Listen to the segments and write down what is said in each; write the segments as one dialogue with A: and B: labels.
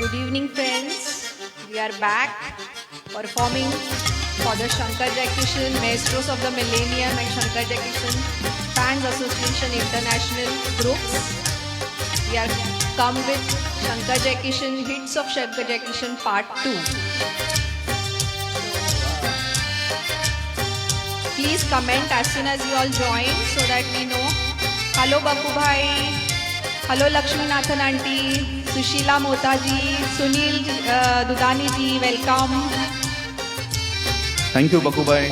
A: Good evening, friends. We are back performing for the Shankar Jaikishan Maestros of the Millennium and Shankar Jaikishan Fans Association International groups. We are come with Shankar Jaikishan Hits of Shankar Jaikishan Part 2. Please comment as soon as you all join so that we know. Hello Baku Bhai. Hello Lakshmi Nathan Aunty. Sushila Mota ji, Sunil Dudani ji, welcome.
B: Thank you Baku भाई।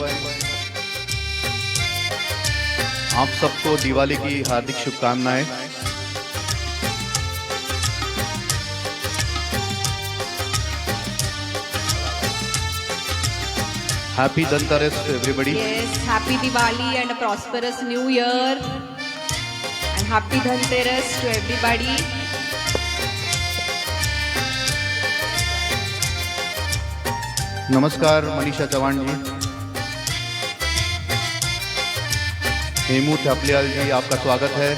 B: आप सबको दिवाली की हार्दिक शुभकामनाएं। Happy Dhanteras to everybody.
A: Yes, happy Diwali and a prosperous new year and happy Dhanteras to everybody.
B: नमस्कार मनीषा चौहान जी, हेमू थापलियाल जी, आपका स्वागत है।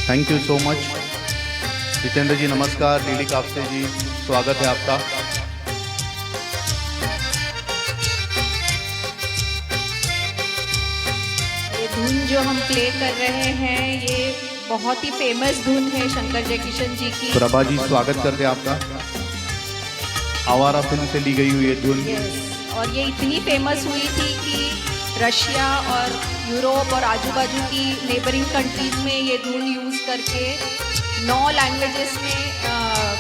B: Thank you so much. Jitendra ji नमस्कार। लीली काफ्से जी, स्वागत है आपका।
A: ये धुन जो हम प्ले कर रहे हैं ये बहुत ही फेमस धुन है शंकर जयकिशन जी की।
B: प्रभा जी स्वागत करते हैं आपका। आवारा फिल्म से ली गई हुई ये धुन।
A: और ये इतनी फेमस हुई थी कि रशिया और यूरोप और आजू बाजू की नेबरिंग कंट्रीज में ये धुन यूज करके 9 लैंग्वेजेस में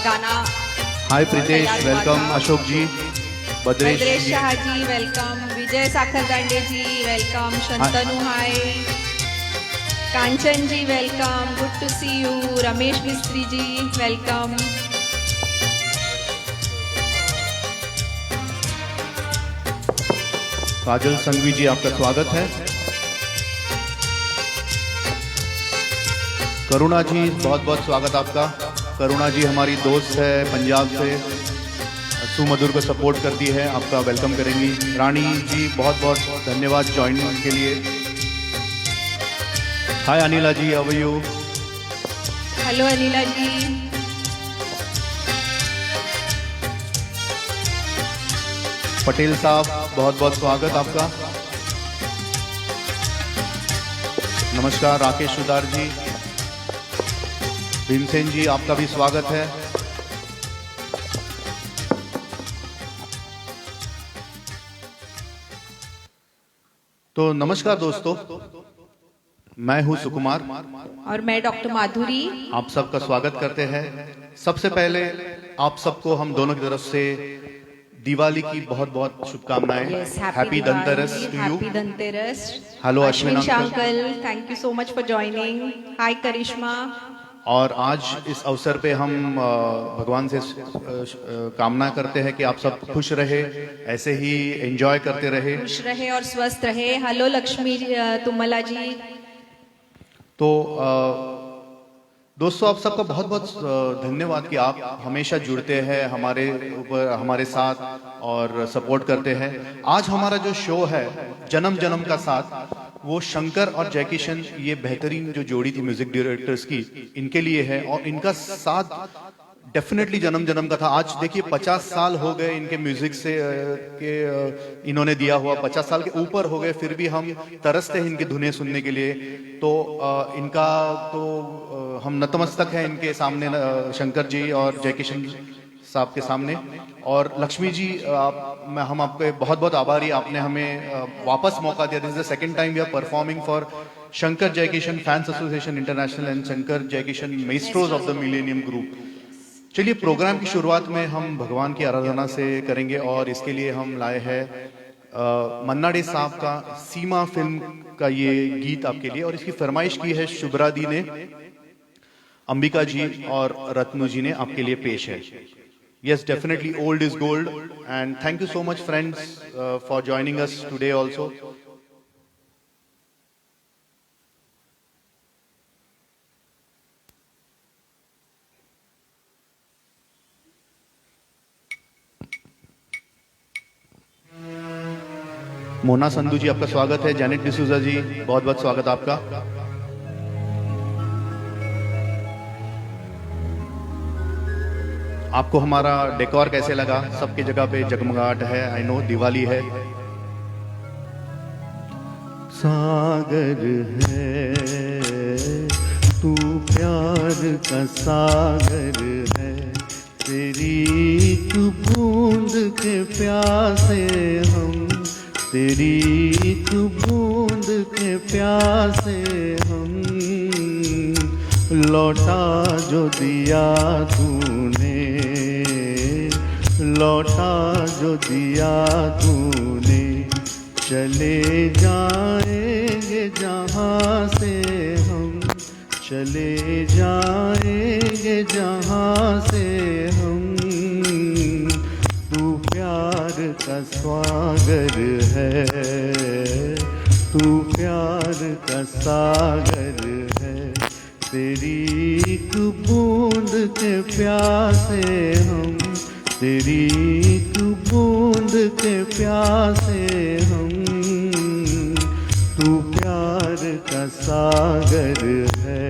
A: गाना।
B: Hi Pritesh, welcome. Ashok ji,
A: Bhadresh Shah ji welcome. Vijay Sakhar Gande ji welcome. Shantanu hi. Kanchan ji welcome, good to see you. Ramesh Mistry ji welcome.
B: काजल संघवी जी, आपका स्वागत है। करुणा जी, बहुत बहुत स्वागत आपका। करुणा जी हमारी दोस्त है पंजाब से, सुमधुर को सपोर्ट करती है, आपका वेलकम करेंगी। रानी जी बहुत बहुत धन्यवाद ज्वाइनिंग के लिए। Hi Anila ji, how are you?
A: Hello Anila ji.
B: Patel साहब बहुत बहुत स्वागत आपका। नमस्कार राकेश सुधार जी। भीमसेन जी, आपका भी स्वागत है। तो नमस्कार दोस्तों, मैं हूं सुकुमार
A: और मैं डॉक्टर माधुरी।
B: आप सबका स्वागत करते हैं। सबसे पहले आप सबको हम दोनों की तरफ से दिवाली की बहुत बहुत शुभकामनाएं। Happy Dhanteras to you.
A: Happy Dhanteras.
B: Hello
A: Ashwin uncle, thank you so much for joining. Hi Karishma.
B: और आज इस अवसर पे हम भगवान से कामना करते हैं कि आप सब खुश रहे, ऐसे ही एंजॉय करते रहे,
A: खुश रहे और स्वस्थ रहे। हेलो लक्ष्मी तुमला जी।
B: तो दोस्तों आप सबका बहुत बहुत धन्यवाद कि आप हमेशा जुड़ते हैं हमारे ऊपर, हमारे साथ और सपोर्ट करते हैं। आज हमारा जो शो है जन्म जन्म का साथ, वो शंकर और जयकिशन, ये बेहतरीन जो जोड़ी थी म्यूजिक डायरेक्टर्स की, इनके लिए है। और इनका साथ डेफिनेटली जन्म जन्म का था। आज देखिए 50 साल हो गए इनके म्यूजिक से इन्होंने दिया हुआ, 50 साल के ऊपर हो गए, फिर भी हम तरसते हैं इनकी धुनें सुनने के लिए। तो इनका तो हम नतमस्तक हैं इनके सामने, शंकर जी और जयकिशन साहब के सामने। और लक्ष्मी जी, हम आपके बहुत बहुत आभारी, आपने हमें वापस मौका दिया। This is the second time we are performing for Shankar Jaikishan fans association international and Shankar Jaikishan maestros of the millennium group. चलिए प्रोग्राम की शुरुआत में हम भगवान की आराधना से करेंगे और इसके लिए हम लाए हैं मन्ना डे साहब का सीमा फिल्म का ये गीत आपके लिए। और इसकी फरमाइश की है शुभ्रा दी ने, अंबिका जी और रत्नु जी ने आपके लिए पेश है। Yes, definitely old is gold, and thank you so much friends for joining us today also. Mona Sandhu जी आपका स्वागत है। जैनेट डिसूजा जी बहुत बहुत स्वागत आपका। आपको हमारा डेकोर कैसे लगा? सबकी जगह पे जगमगाहट है, आई नो दिवाली है। सागर है तू प्यार का सागर है, तेरी एक बूंद के प्यासे हम, तेरी एक बूंद के प्यासे हम। लौटा जो दिया तूने, लौटा जो दिया तूने, चले जाएंगे जहाँ से हम, चले जाएंगे जहाँ से हम। तू प्यार का स्वागर है, तू प्यार का सागर है, तेरी एक बूंद के प्यासे हम, तेरी एक बूंद के प्यासे हम। तू प्यार का सागर है।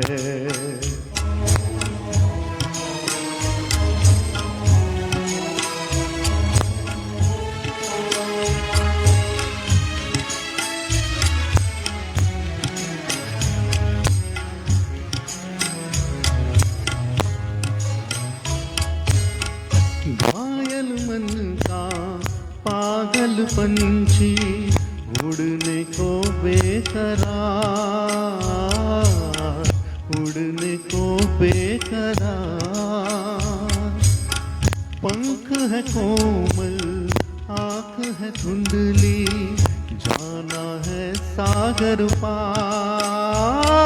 B: घायल मन का पागल पंछी उड़ने को बेकरार, उड़ने को बेकरार। पंख है कोमल, आँख है धुंधली, जाना है सागर पार,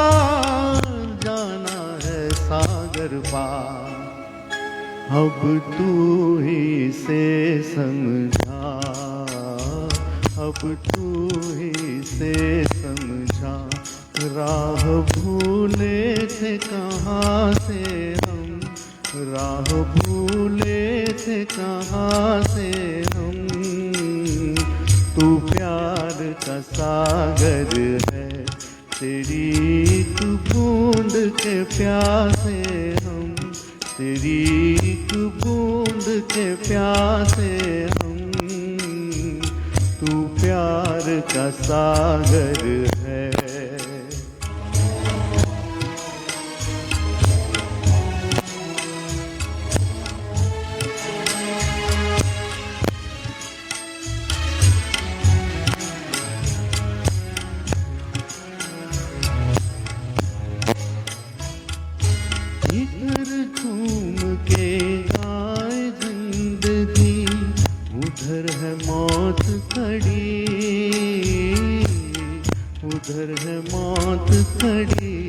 B: जाना है सागर पार। अब तू ही से समझा, अब तू ही से समझा, राह भूले थे कहाँ से हम, राह भूले थे कहाँ से हम। तू प्यार का सागर है, तेरी एक बूंद के प्यासे हम, तेरी एक बूंद के प्यासे हम। तू प्यार का सागर है। इधर झूम के गाए जिंदगी, उधर है मौत खड़ी, उधर है मौत खड़ी।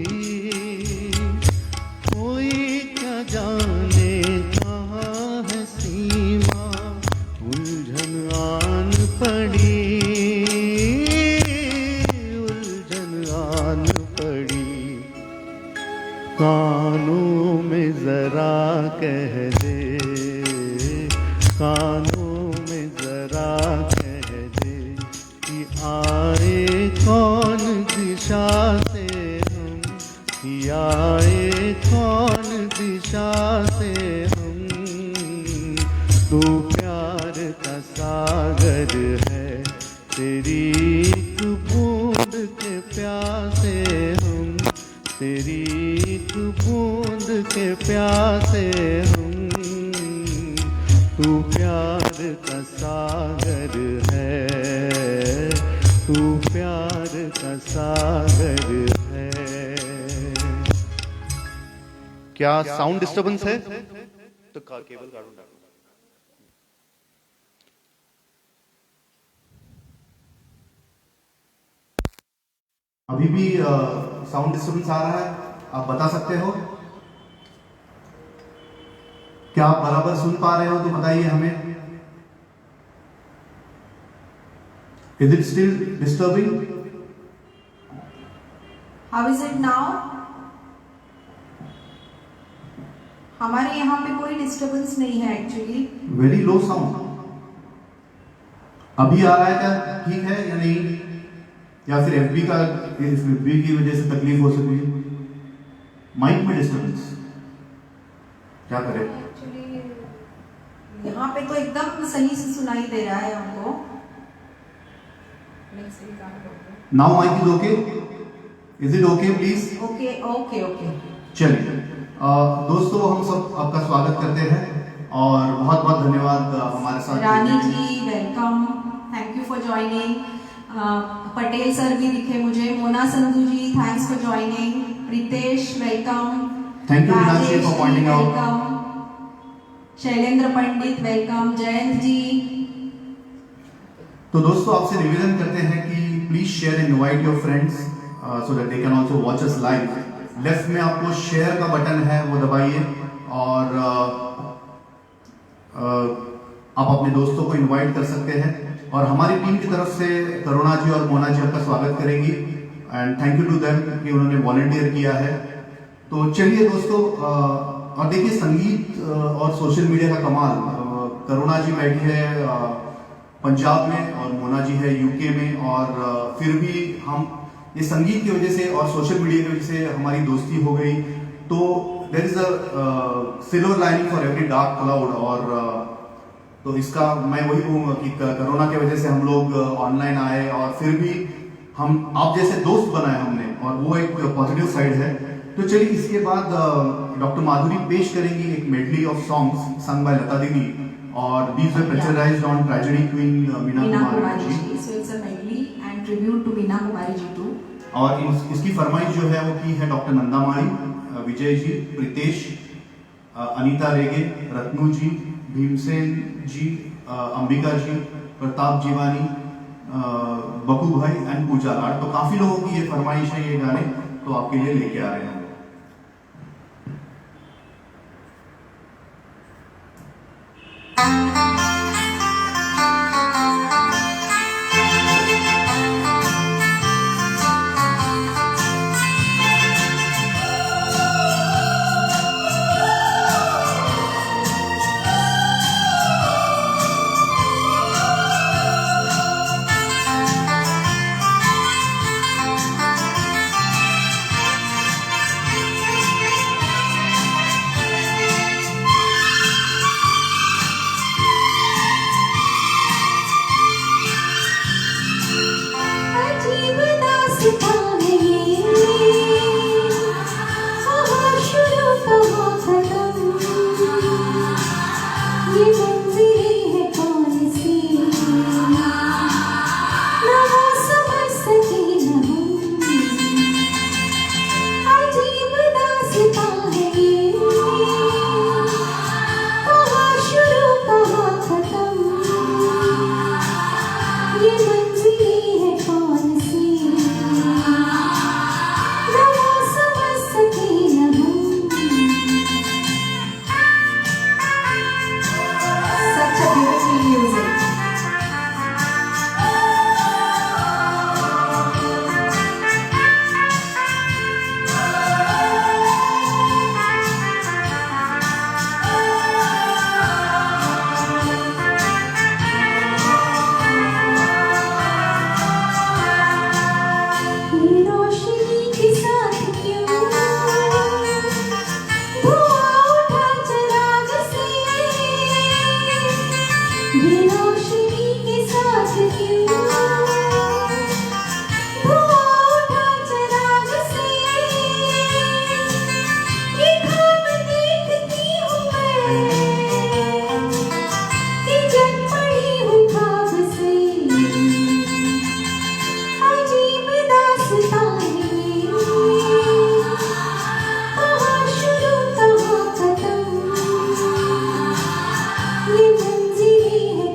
B: कोई क्या जाने कहाँ है सीमा, उलझन आन पड़ी, उलझन आन पड़ी। कानों में जरा कह दे, कानों में जरा कह दे कि आए कौन दिशा से हम, कि आए कौन दिशा से हम। तू प्यार का सागर है, तेरी एक बूंद के प्यासे हम, तेरी एक बूंद के प्यासे हम। तू प्यार का सागर है, तू प्यार का सागर है। क्या साउंड डिस्टर्बेंस है? तो केबल काटो। अभी भी साउंड डिस्टर्बेंस आ रहा है, आप बता सकते हो? क्या आप बराबर सुन पा रहे हो तो बताइए हमें। Is it still disturbing?
A: How is it now? हमारे यहाँ पे कोई डिस्टर्बेंस नहीं है एक्चुअली।
B: Very low sound. अभी आ रहा है क्या? ठीक है या नहीं? या फिर एफबी की वजह से तकलीफ हो सकती है? माइक में डिस्टर्बेंस, क्या करें?
C: एक्चुअली यहाँ पे तो एकदम सही से सुनाई दे रहा है हमको।
B: Now mic is okay? Is it okay please?
C: Okay okay okay.
B: चलिए दोस्तों, हम सब आपका स्वागत करते हैं और बहुत बहुत धन्यवाद हमारे साथ।
C: Rani ji welcome, thank you for joining. Patel sir भी दिखे मुझे, Mona Sandhu ji thanks for joining, Ritesh welcome,
B: thank you Meenakshi for pointing out,
C: welcome, Shailendra Pandit welcome, Jayant ji.
B: तो दोस्तों आपसे निवेदन करते हैं कि please share and invite your friends so that they can also watch us live. Left में आपको शेयर का बटन है, वो दबाइए और आप अपने दोस्तों को इनवाइट कर सकते हैं। और हमारी टीम की तरफ से करुणा जी और मोना जी आपका स्वागत करेंगी and thank you to them कि उन्होंने वॉलंटियर किया है। तो चलिए दोस्तों, और देखिए संगीत और सोशल मीडिया का कमाल। करुणा जी बैठी है पंजाब में और मोना जी है यूके में, और फिर भी हम ये संगीत की वजह से और सोशल मीडिया की वजह से हमारी दोस्ती हो गई। तो there is a silver lining for every dark cloud. और तो इसका मैं वही कहूँगा कि कोरोना की वजह से हम लोग ऑनलाइन आए और फिर भी हम आप जैसे दोस्त बनाए हमने, और वो एक पॉजिटिव साइड है। तो चलिए इसके बाद डॉक्टर माधुरी पेश करेंगी एक medley of songs sung by Lata दीदी, और these were picturised on tragedy queen Meena Kumari ji.
C: So it's a medley and tribute to Meena Kumari ji too।
B: और इसकी फरमाइश जो है वो की है डॉक्टर नंदा मारी, विजय जी, प्रीतेश, अनीता रेगे, रत्नू जी, भीमसेन जी, अंबिका जी, प्रताप जीवानी, बकू भाई एंड पूजा लाड। तो काफी लोगों की ये फरमाइश है ये गाने, तो आपके लिए लेके आ रहे हैं।
C: अजीब दास्तां है ये, कहाँ शुरू कहाँ खत्म, ये मंज़िलें हैं कौन सी, ना वो समझ सके न हम। अजीब दास्तां है ये, कहाँ शुरू कहाँ खत्म, ये मंज़िलें हैं कौन सी, ना वो समझ सके न हम। Such a beautiful music। ये रोशनी के साथ क्यों धुआं उठा चिराग से, ये रोशनी के साथ क्यों धुआं उठा चिराग से, ये ख्वाब देखती हूँ मैं कि जग पड़ी हूँ ख्वाब से। अजीब दास्तां है ये, कहाँ शुरू कहाँ खत्म, ये मंज़िलें हैं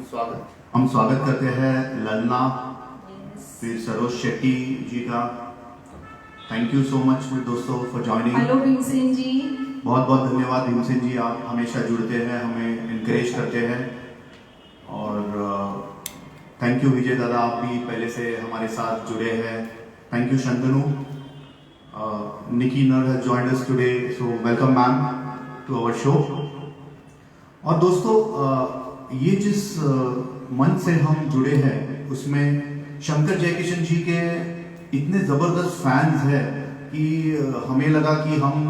B: हम स्वागत करते हैं ललना फिर सरोज शेट्टी जी का। थैंक यू सो मच दोस्तों फॉर जॉइनिंग।
C: हेलो भीमसेन जी।
B: बहुत बहुत धन्यवाद भीमसेन जी, आप हमेशा जुड़ते हैं, हमें इनकरेज करते हैं। और थैंक यू विजय दादा, आप भी पहले से हमारे साथ जुड़े हैं। Thank you Shantanu. Nikki Nar has joined us today, so welcome ma'am to our show. और दोस्तों ये जिस मंच से हम जुड़े हैं उसमें शंकर जयकिशन जी के इतने ज़बरदस्त फैंस हैं कि हमें लगा कि हम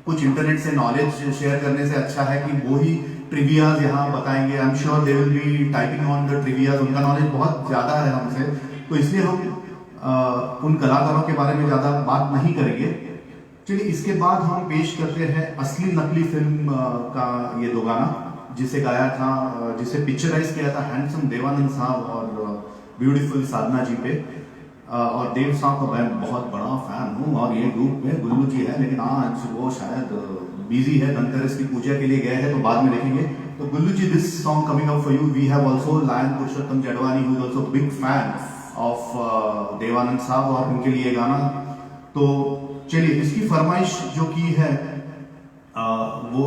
B: कुछ इंटरनेट से नॉलेज शेयर करने से अच्छा है कि वो ही ट्रिवियाज यहाँ बताएंगे। I am sure they will be typing on the trivias, उनका नॉलेज बहुत ज़्यादा है हमसे, तो इसलिए हम उन कलाकारों के बारे में ज़्यादा बात नहीं करेंगे। चलिए इसके बाद हम पेश करते हैं असली नकली फिल्म का ये दो गाना जिसे गाया था, जिसे पिक्चराइज किया था हैंडसम देवानंद साहब और ब्यूटीफुल साधना जी पे। और देव साहब का मैं बहुत बड़ा फैन हूँ और ये ग्रुप में गुल्लू जी है, लेकिन आज वो शायद बिजी है, धनतेरस की पूजा के लिए गए हैं, तो बाद में देखेंगे। तो Gullu ji, this song coming up for you. We have also lion Purushottam Jadwani who is also big fan of Devanand साहब, और उनके लिए गाना। तो चलिए इसकी फरमाइश जो की है वो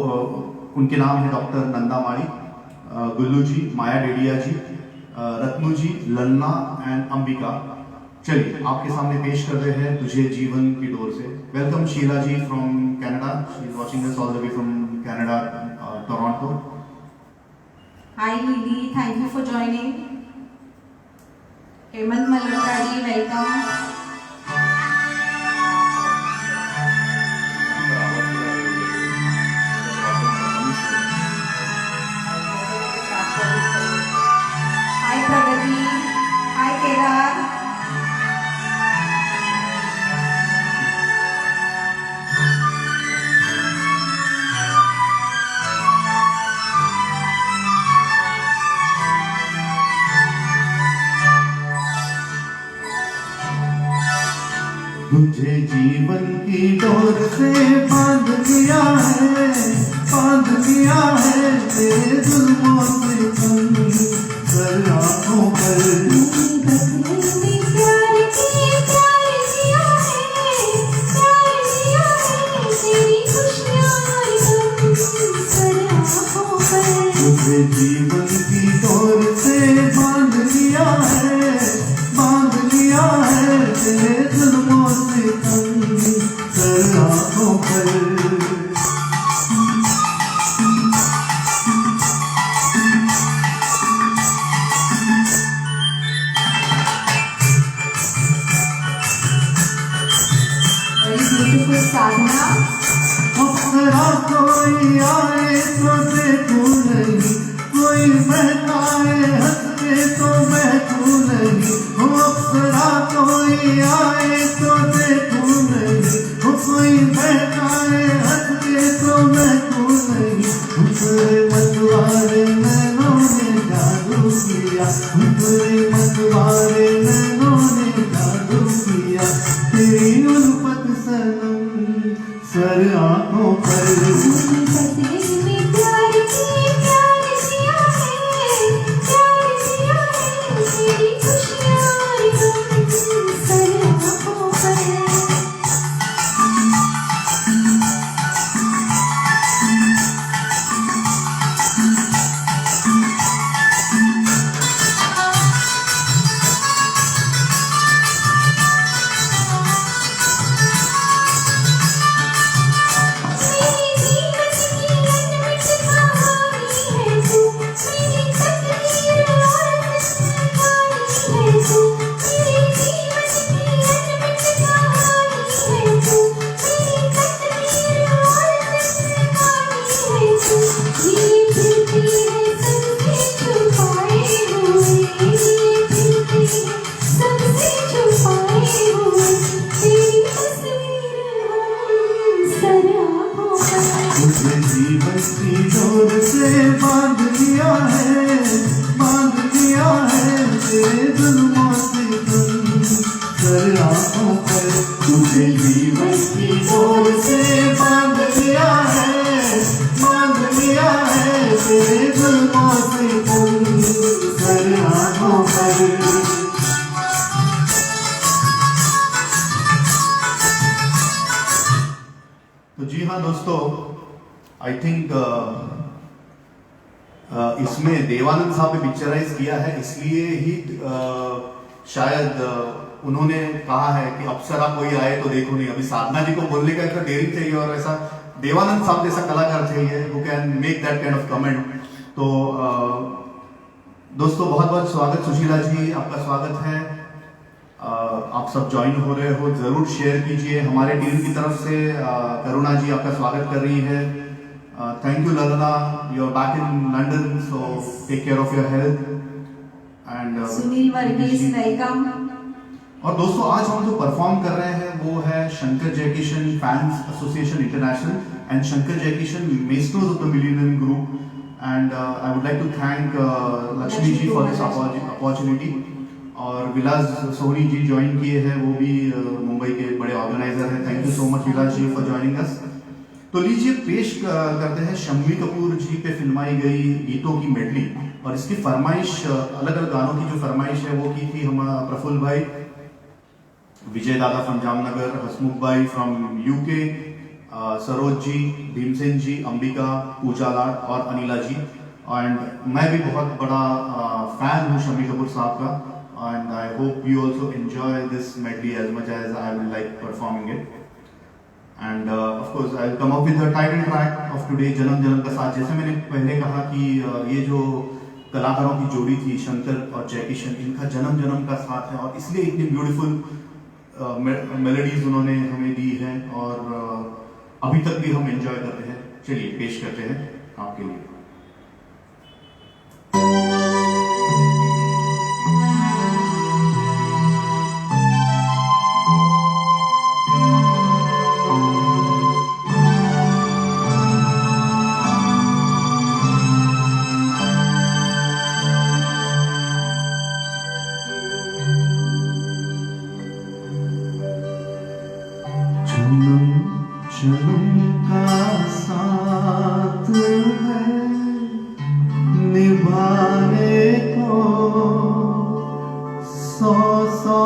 B: उनके नाम है डॉक्टर नंदा माड़ी, गुल्लू जी, माया डेडिया जी, रत्नू जी, ललना एंड अंबिका। चलिए आपके सामने पेश कर रहे हैं तुझे जीवन की डोर से। Welcome Sheela ji from Canada, she is watching us all the way from Canada, Toronto.
C: Hi Lily, thank you for joining. Hemant Malhotra ji, welcome. Hi Pragati, hi Kedar.
B: तुझे जीवन की डोर से बांध लिया है, बांध लिया है तेरे जुल्मों से तंग कर आंखों पर। तुझे जीवन की डोर से बांध लिया है, बांध लिया है तेरे जुल्मों से तंग कर आंखों पर।
C: ब्यूटीफुल साधना।
B: अप्सरा कोई आए तो देखूं नहीं, कोई महकाए हंसे तो महकूं नहीं। अप्सरा कोई आए तो देखूं नहीं, कोई महकाए हंसे तो महकूं नहीं। तेरे मतवारे नैनों ने जादू किया, तेरे मतवारे नैनों ने जादू किया। तेरी उल्फत सनम सर आंखों पर। दोस्तों, आई थिंक इसमें देवानंद साहब ने पिक्चराइज किया है, इसलिए ही शायद उन्होंने कहा है कि अप्सरा कोई आए तो देखो नहीं। अभी साधना जी को बोलने का इतना डेयरिंग चाहिए और ऐसा देवानंद साहब जैसा कलाकार चाहिए who can make that kind of comment। तो दोस्तों बहुत बहुत स्वागत। सुशीला जी आपका स्वागत है। आप सब ज्वाइन हो रहे हो, जरूर शेयर कीजिए। हमारे टीम की तरफ से करुणा जी आपका स्वागत कर रही है। Thank you Lalna, you are back in London, so take care of your health. And
C: Sunil Varghese welcome.
B: और दोस्तों आज हम जो परफॉर्म कर रहे हैं वो है Shankar Jaikishan fans association international and Shankar Jaikishan maestros of the millennium group. And I would like to thank Lakshmi ji for this opportunity. और विलास सोनी जी ज्वाइन किए हैं, वो भी मुंबई के बड़े ऑर्गेनाइजर हैं। Thank you so much Vilas ji for joining us. तो लीजिए पेश करते हैं शम्मी कपूर जी पे फिल्माई गई गीतों की मेडली। और इसकी फरमाइश, अलग अलग गानों की जो फरमाइश है वो की थी हमारा प्रफुल्ल भाई, विजय दादा फ्रॉम जामनगर, हसमुख भाई फ्रॉम यूके, सरोज जी, भीमसेन जी, अंबिका, पूजा लाड और अनिला जी। एंड मैं भी बहुत बड़ा फैन हूँ शम्मी कपूर साहब का। And I hope you also enjoy this medley as much as I will like performing it. And of course I'll come up with the title track of today, जन्म जन्म का साथ। जैसे मैंने पहले कहा कि ये जो कलाकारों की जोड़ी थी शंकर और जयकिशन, इनका जन्म जन्म का साथ है और इसलिए इतनी ब्यूटीफुल मेलोडीज उन्होंने हमें दी हैं और अभी तक भी हम एंजॉय करते हैं। चलिए पेश करते हैं आपके लिए। जन्म का साथ है निभाने को, 100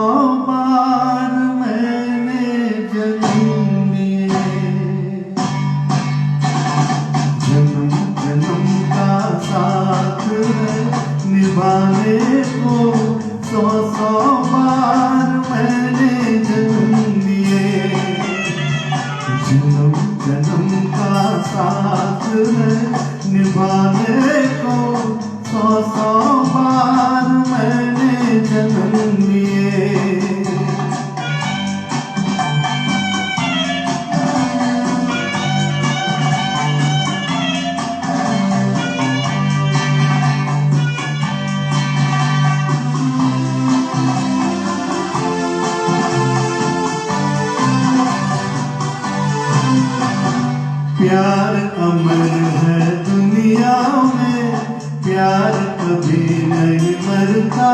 B: बार मैंने जन्म लिए। जन्म जन्म का साथ है निभाने को, 100 बार मैंने जन्म लिए। जन्म जन्म का साथ है निभाने को, 100 बार मैंने जन्म लिए। प्यार अमर है दुनिया में, प्यार कभी नहीं मरता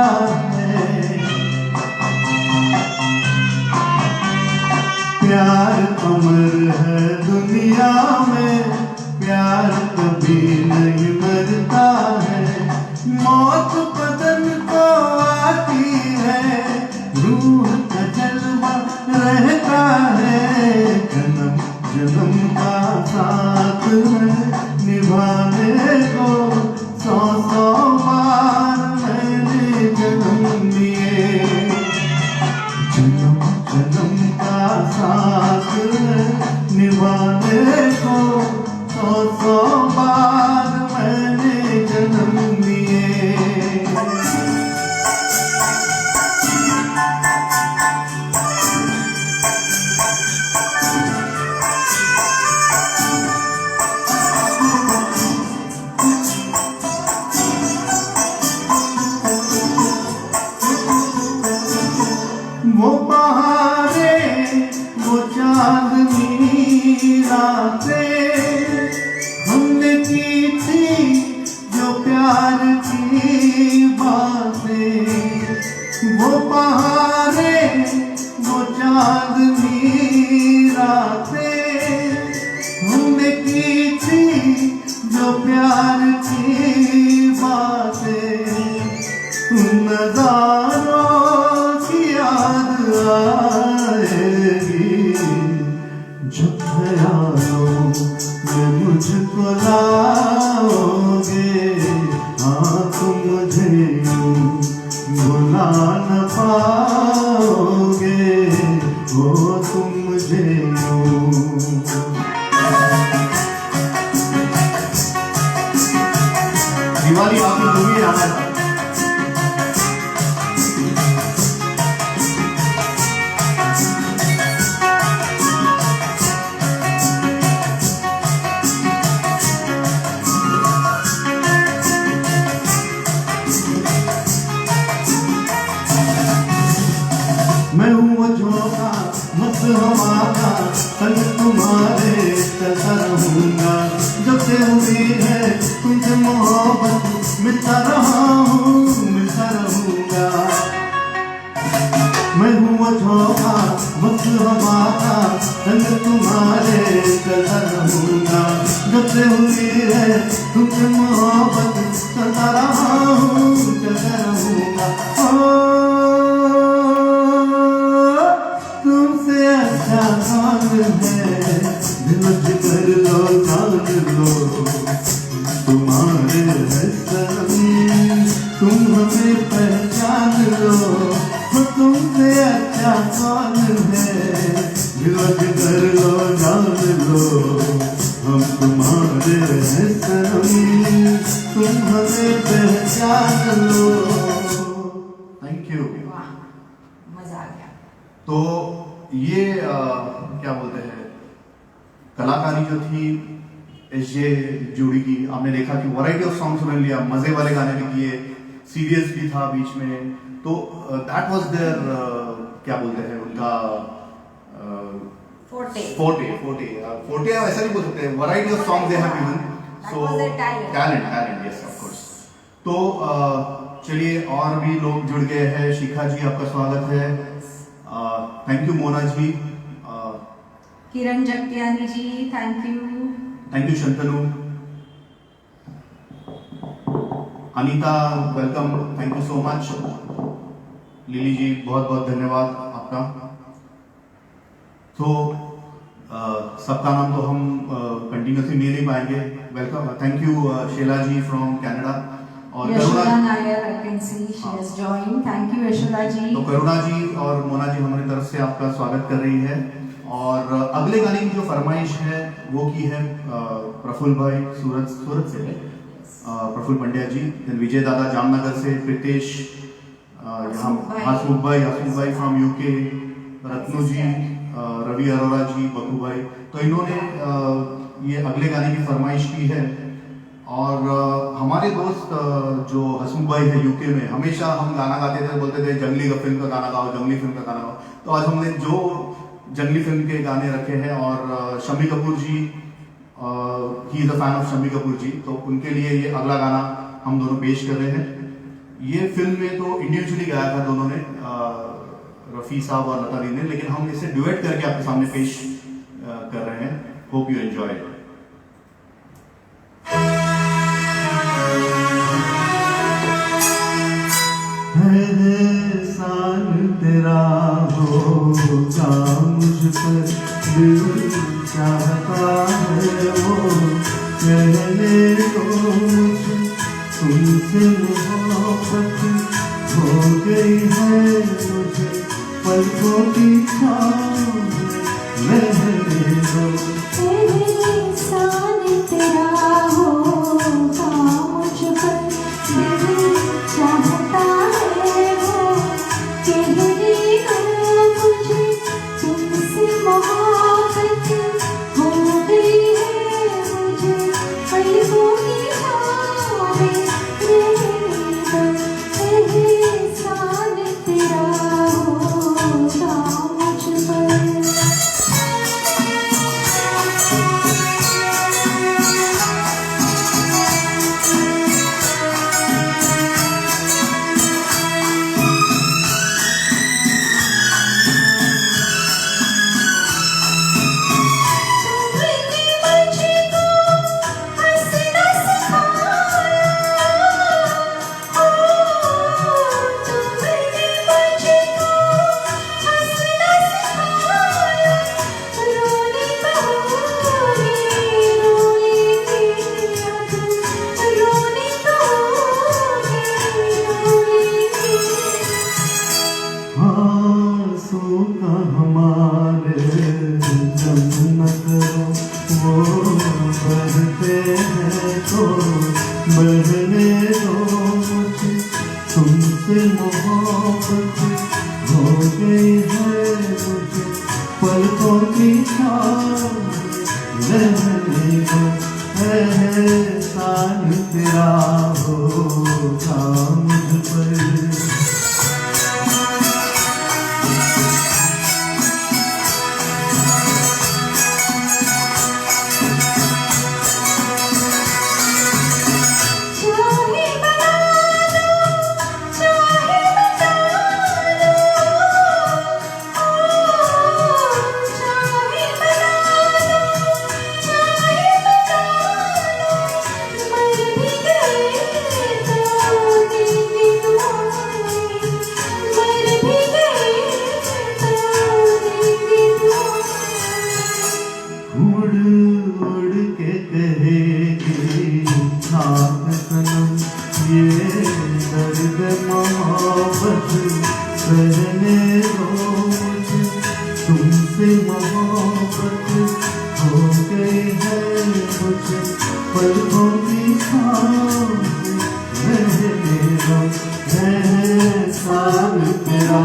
B: है। प्यार अमर है दुनिया में, प्यार कभी नहीं मरता है। मौत बदन को आती है, रूह का जलवा रहता है। जन्म जन्म का साथ है निभाने को, 100 बार मैंने जन्म लिए। जन्म जन्म का साथ है निभाने को, 100 बार मैंने जन्म लिए। वो बहारें, वो चांदनी रातें हमने की थी जो प्यार की बातें। वो बहारें, वो चांदनी रातें हमने की थी जो प्यार की बातें। उन नज़ारों आएगी जब ख्यालों तुम ही आना है। मैं हूँ वो झोंका मत हमारा संग तुम्हारे चलता रहूंगा, जब से हुई है तुमसे मोहब्बत मिलता रहा हूँ मिलता रहूंगा। मैं हूँ वो झोंका मत हमारा संग तुम्हारे चलता रहूंगा, जब से हुई है तुमसे मोहब्बत चलता रहा हूँ चलता रहूंगा। तुमसे अच्छा कौन है दिल कर लो जान लो, तुम्हारे है सनम तुम हमें पहचान लो। तुमसे अच्छा कौन है दिल कर लो जान लो, हम तुम्हारे है सनम तुम हमें पहचान लो। Thank you.
C: वाह, मजा आ गया।
B: तो ये क्या बोलते हैं, कलाकारी जो थी एसजे जोड़ी की, आपने देखा कि वैरायटी ऑफ सॉन्ग सुन लिया, मजे वाले गाने भी किए, सीरियस भी था बीच में, तो दैट वाज देयर क्या बोलते हैं उनका फोर्टे ऐसा नहीं बोल सकते, variety of song they have given, so talent yes of course. तो चलिए और भी लोग जुड़ गए हैं। शिखा जी आपका स्वागत है। Thank you Mona ji.
C: Kiran Jagtiani ji, thank you
B: Shantanu. Anita welcome, thank you so much. Lily ji बहुत बहुत धन्यवाद आपका। तो सबका नाम तो हम कंटिन्यूसली ले नहीं पाएंगे। Welcome, thank you Sheela ji from Canada. और
C: Yashoda Nair, I can see she has joined. Thank you Yashoda ji.
B: तो करुणा जी और मोना जी हमारी तरफ से आपका स्वागत कर रही है। और अगले गाने की जो फरमाइश है वो की है प्रफुल्ल भाई सूरत से, प्रफुल्ल पंड्या जी, विजय दादा जामनगर से, प्रीतेश यहाँ हसमुख भाई फ्रॉम यूके, रत्नु जी, रवि अरोरा जी, बकू भाई। तो इन्होंने ये अगले गाने की फरमाइश की है। और हमारे दोस्त जो हसमुख भाई है यूके में, हमेशा हम गाना गाते थे, बोलते थे जंगली फिल्म का गाना गाओ, जंगली फिल्म का गाना गाओ। तो आज हमने जो जंगली फिल्म के गाने रखे हैं, और Shammi Kapoor ji, he is a fan of Shammi Kapoor ji, तो उनके लिए ये अगला गाना हम दोनों पेश कर रहे हैं। ये फिल्म में तो इंडिविजुअली गाया था दोनों ने, रफ़ी साहब और लता दी ने, लेकिन हम इसे ड्यूएट करके आपके सामने पेश कर रहे हैं। Hope you enjoy. एहसान तेरा होगा मुझ पर, दिल चाहता है वो कहने को मुझे, तुमसे मोहब्बत हो गई है मुझे, पलकों की छाँव में रहने दो।
C: एहसान तेरा होगा मुझ पर, दिल चाहता है वो कहने को मुझे, तुमसे मोहब्बत हो गई है मुझे, पलकों की छाँव में रहने दो। एहसान तेरा होगा मुझ पर।
D: दर्द मोहब्बत रहने दो मुझे, तुमसे मोहब्बत हो गई है मुझे, पलकों की छाँव में रहने दो, एहसान तेरा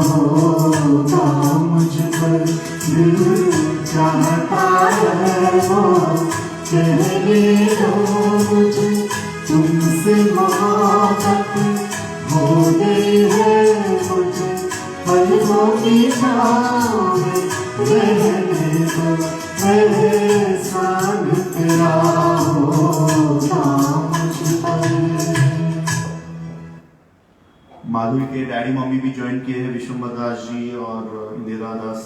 D: होगा मुझ पर, दिल चाहता है वो कहने दो मुझे, तुमसे मोहब्बत हो गई है मुझे, पलकों की छाँव में रहने दो, एहसान तेरा होगा मुझ पर।
B: माधुरी के डैडी मम्मी भी ज्वाइन किए हैं, विश्वम्बर दास जी और इंदिरा दास,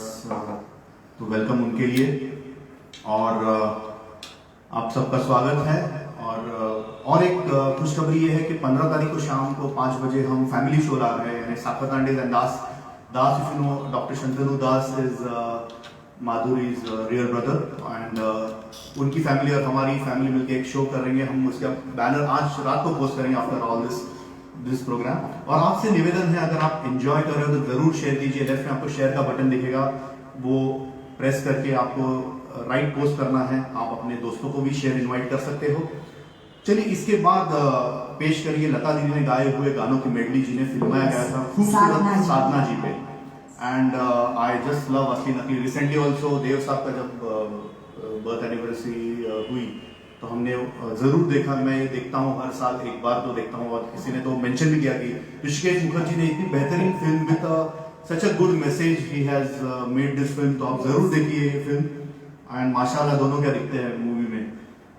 B: तो वेलकम उनके लिए। और आप सबका स्वागत है। और एक खुशखबरी ये है कि 15 तारीख को शाम को 5 बजे हम फैमिली शो ला रहे हैं, यानी Sakhardande and Das. Das, if you know, doctor Shantanu Das is Madhuri's real brother, and उनकी फैमिली और हमारी फैमिली मिलकर एक शो करेंगे। हम उसका बैनर आज रात को पोस्ट करेंगे आफ्टर ऑल दिस प्रोग्राम। और आपसे निवेदन है, अगर आप एंजॉय कर रहे हो तो जरूर शेयर कीजिए। लेफ्ट में आपको शेयर का बटन दिखेगा, वो प्रेस करके आपको राइट पोस्ट करना है। आप अपने दोस्तों को भी शेयर इनवाइट कर सकते हो। चलिए, इसके बाद पेश करिए लता दीदी ने गाए हुए गानों की मेडली, जिन्हें फिल्माया गया था खूबसूरत साधना जी पे। एंड आई जस्ट लव असली नकली। रिसेंटली ऑल्सो देव साहब का जब बर्थ एनिवर्सरी हुई तो हमने जरूर देखा। मैं ये देखता हूँ हर साल, एक बार तो देखता हूँ। और किसी ने तो मेंशन भी किया कि ऋषिकेश मुखर्जी ने इतनी बेहतरीन film with such a good message he has made this film, तो आप जरूर देखिए ये फिल्म। एंड माशाल्लाह दोनों क्या दिखते हैं मूवी में।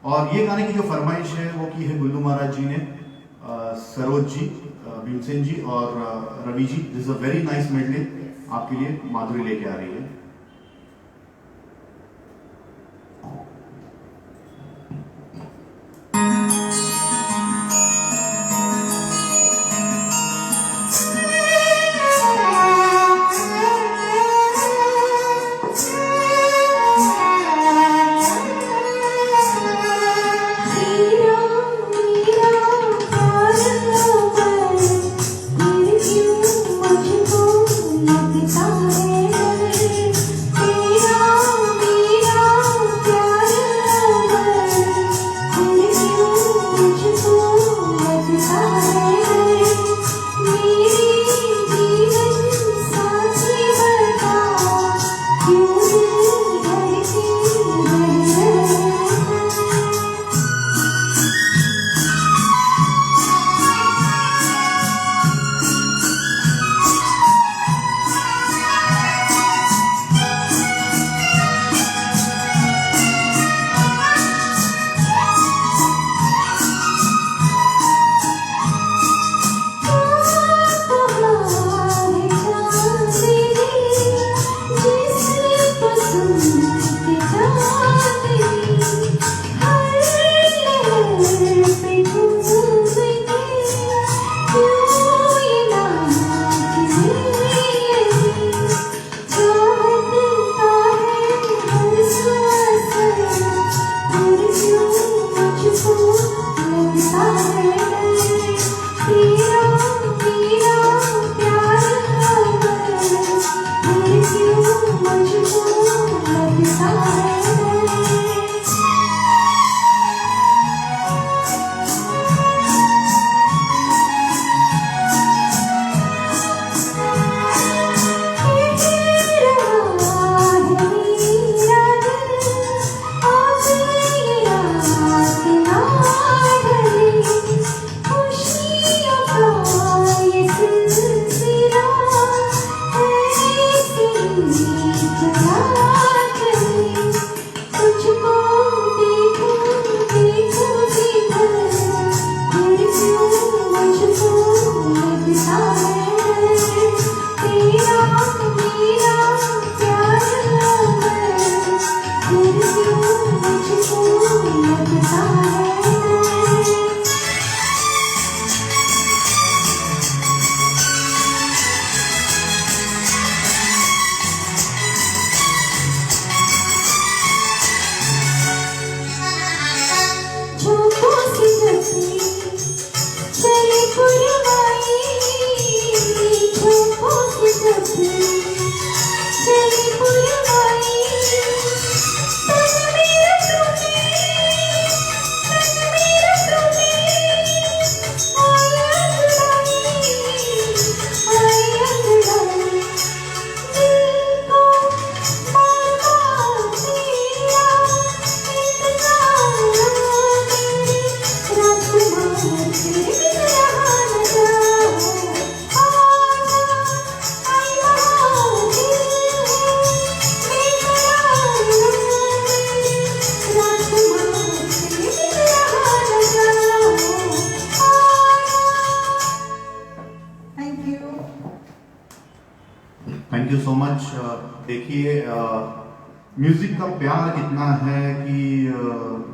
B: और ये गाने की जो फरमाइश है वो की है गुल्लू महाराज जी ने, सरोज जी, भीमसेन जी और Ravi ji. This is a very nice medley आपके लिए माधुरी लेके आ रही है।
E: मुझको लगता है
B: थैंक यू सो मच। देखिए म्यूजिक का प्यार इतना है कि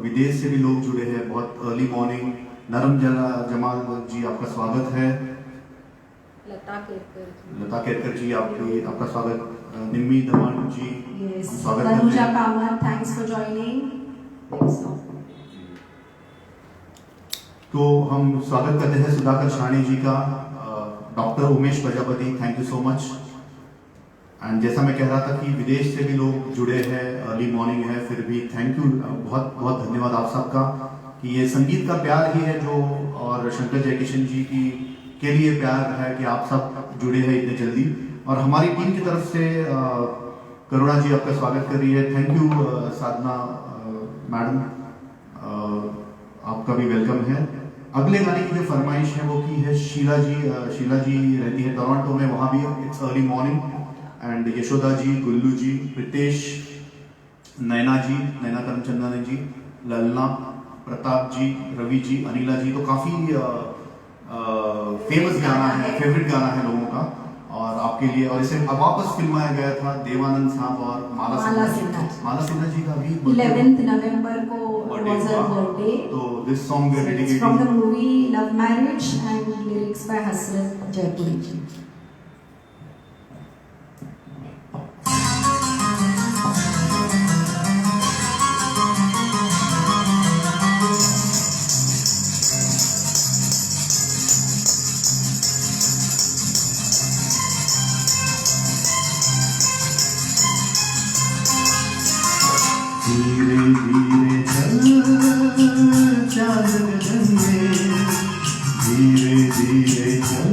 B: विदेश से भी लोग जुड़े हैं। बहुत अर्ली मॉर्निंग। नरम जमाल जी आपका स्वागत है। लता केरकर जी आपका स्वागत। निम्मी दमान जी
C: Yes.
B: स्वागत
C: Tanuja
B: करते हैं।
C: Kamath, thanks for joining. Next song.
B: तो हम स्वागत करते हैं सुधाकर शानी जी का। Doctor Umesh Prajapati, thank you so much. And जैसा मैं कह रहा था कि विदेश से भी लोग जुड़े हैं, अर्ली मॉर्निंग है, फिर भी थैंक यू, बहुत बहुत धन्यवाद आप सबका कि ये संगीत का प्यार ही है जो, और शंकर जयकिशन जी की के लिए प्यार है कि आप सब जुड़े हैं इतने जल्दी। और हमारी टीम की तरफ से करुणा जी आपका स्वागत कर रही है। थैंक यू साधना मैडम, आपका भी वेलकम है। अगले गाने की जो फरमाइश है वो की है शीला जी रहती है टोरंटो में, वहाँ भी it's early morning. And Yashoda ji, Gullu ji, Pritesh, Naina Karamchandani ji, Lalna, Pratap जी, रवि जी, अनिला जी। तो काफ़ी फेमस गाना है, फेवरेट गाना है लोगों का और आपके लिए। और इसे अब वापस फिल्माया गया था देवानंद साहब और माला सिन्हा जी का भी
C: 11th November को was her
B: हुआ।
C: birthday.
B: तो this song we are
C: It's from the
B: dedicating.
C: movie Love Marriage and lyrics by Hasrat Jaipuri ji.
D: धीरे धीरे चल चांद गगन में, धीरे धीरे चल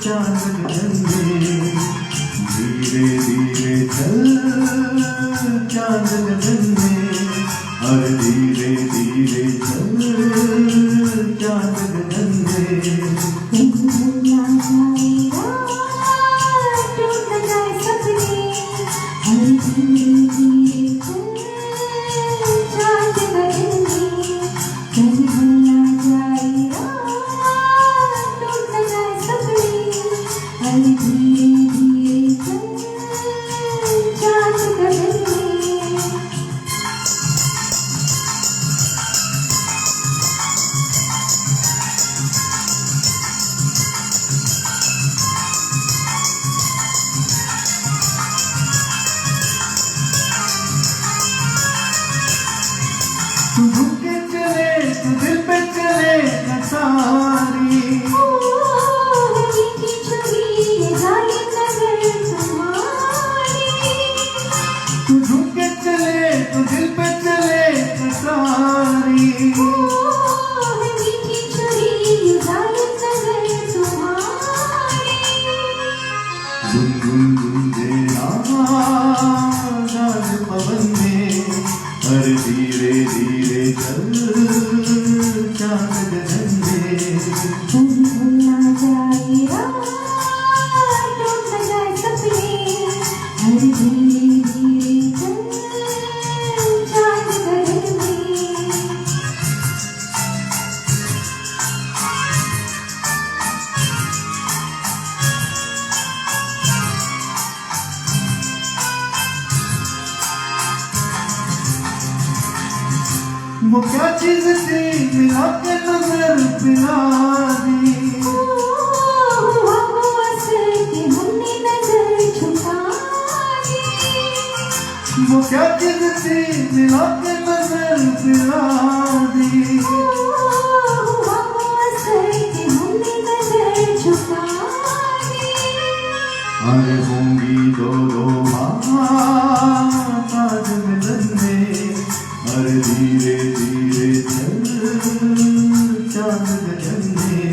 D: चांद गगन में, धीरे धीरे चल चांद गगन में, और धीरे धीरे चल चांद गगन में। तू झुके चले, तू दिल पे चले नसारी, तू झुके चले, तू दिल पे चले नसारी, गुनगुन तेरा नाज पवन में, हर धीरे धीरे चल चांद गगन में। वो क्या चीज थी मिला के नजर पिला दी, वो क्या चीज थी मिला के नजर पिला दी, अरे होंगी दो ताज मिलन में, अरे धीरे धीरे चल चांद गगन में।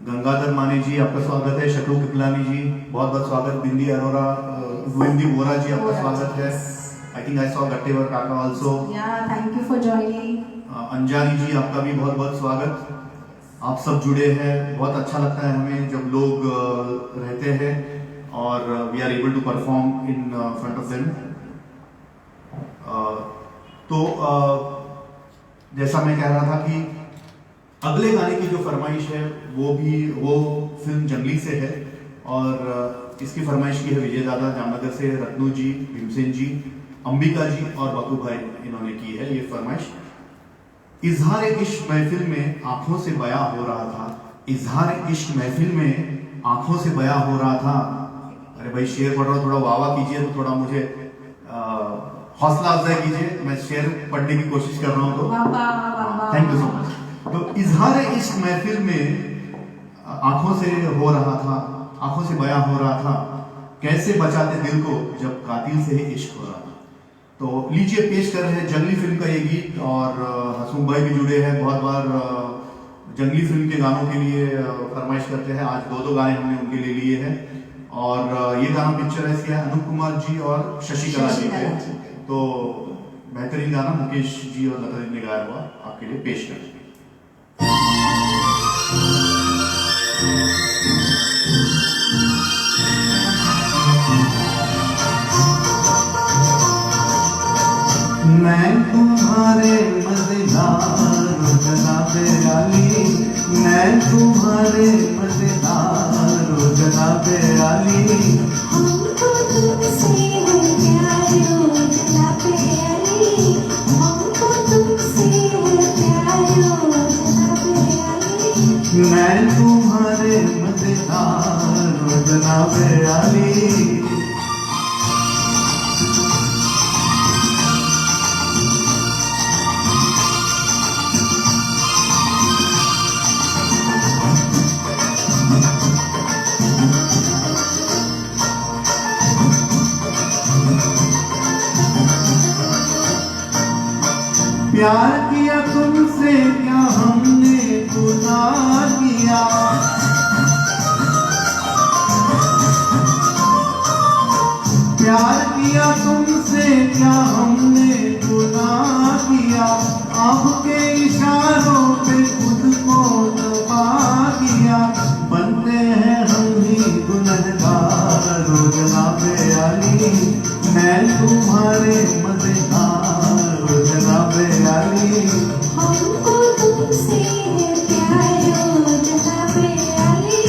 B: गंगाधर माने जी आपका स्वागत है। शकरू कृपलानी जी बहुत बहुत स्वागत। बिंदी अरोरा, बिंदी वोरा जी आपका स्वागत है। आई थिंक आई सॉ गट्टेवर काका also.
C: Yeah, thank you for joining.
B: अंजानी जी आपका भी बहुत बहुत स्वागत। आप सब जुड़े हैं, बहुत अच्छा लगता है हमें जब लोग रहते हैं और we are able to perform in front of them. तो जैसा मैं कह रहा था कि अगले गाने की जो फरमाइश है वो फिल्म जंगली से है, और इसकी फरमाइश की है विजय दादा जामनगर से, रत्नू जी, भीमसेन जी, अंबिका जी और बकू भाई, इन्होंने की है ये फरमाइश। इजहार इश्क महफिल में आंखों से बयां हो रहा था, इजहार इश्क महफिल में आंखों से बयां हो रहा था। अरे भाई शेर पढ़ रहा हूँ, थोड़ा वाह कीजिए, तो थोड़ा मुझे हौसला अफजाई कीजिए, मैं शेर पढ़ने की कोशिश कर रहा हूँ तो थैंक यू सो मच। तो इजहार इश्क महफिल में आंखों से हो रहा था, आंखों से बयां हो रहा था, कैसे बचाते दिल को जब कातिल से ही इश्क हो रहा था। तो लीजिए पेश कर रहे हैं जंगली फिल्म का ये गीत, और हसूम भाई भी जुड़े हैं, बहुत बार जंगली फिल्म के गानों के लिए फरमाइश करते हैं। आज 2 गाने हमने उनके लिए लिए हैं, और ये गाना पिक्चराइज किया है अनूप कुमार जी और शशिकला जी ने। तो बेहतरीन गाना मुकेश जी और लता जी ने गाया हुआ आपके लिए पेश कर।
D: मैं तुम्हारे मजेदार जनाबे आली, मैं तुम्हारे मजेदार जनाबे आली,
E: हमको तुमसे है प्यारो जनाबे आली, हमको तुमसे है प्यारो जनाबे आली,
D: मैं तुम्हारे मजेदार जनाबे आली। प्यार किया तुमसे क्या हमने गुनाह किया, प्यार किया तुमसे क्या हमने गुनाह किया, आपके इशारों पे खुद को दबा किया, बनते हैं हम ही गुनहगार जनाबे आली, मैं तुम्हारे मजेदार जनाबे आली,
E: हमको तुमसे है प्यारो जनाबे आली।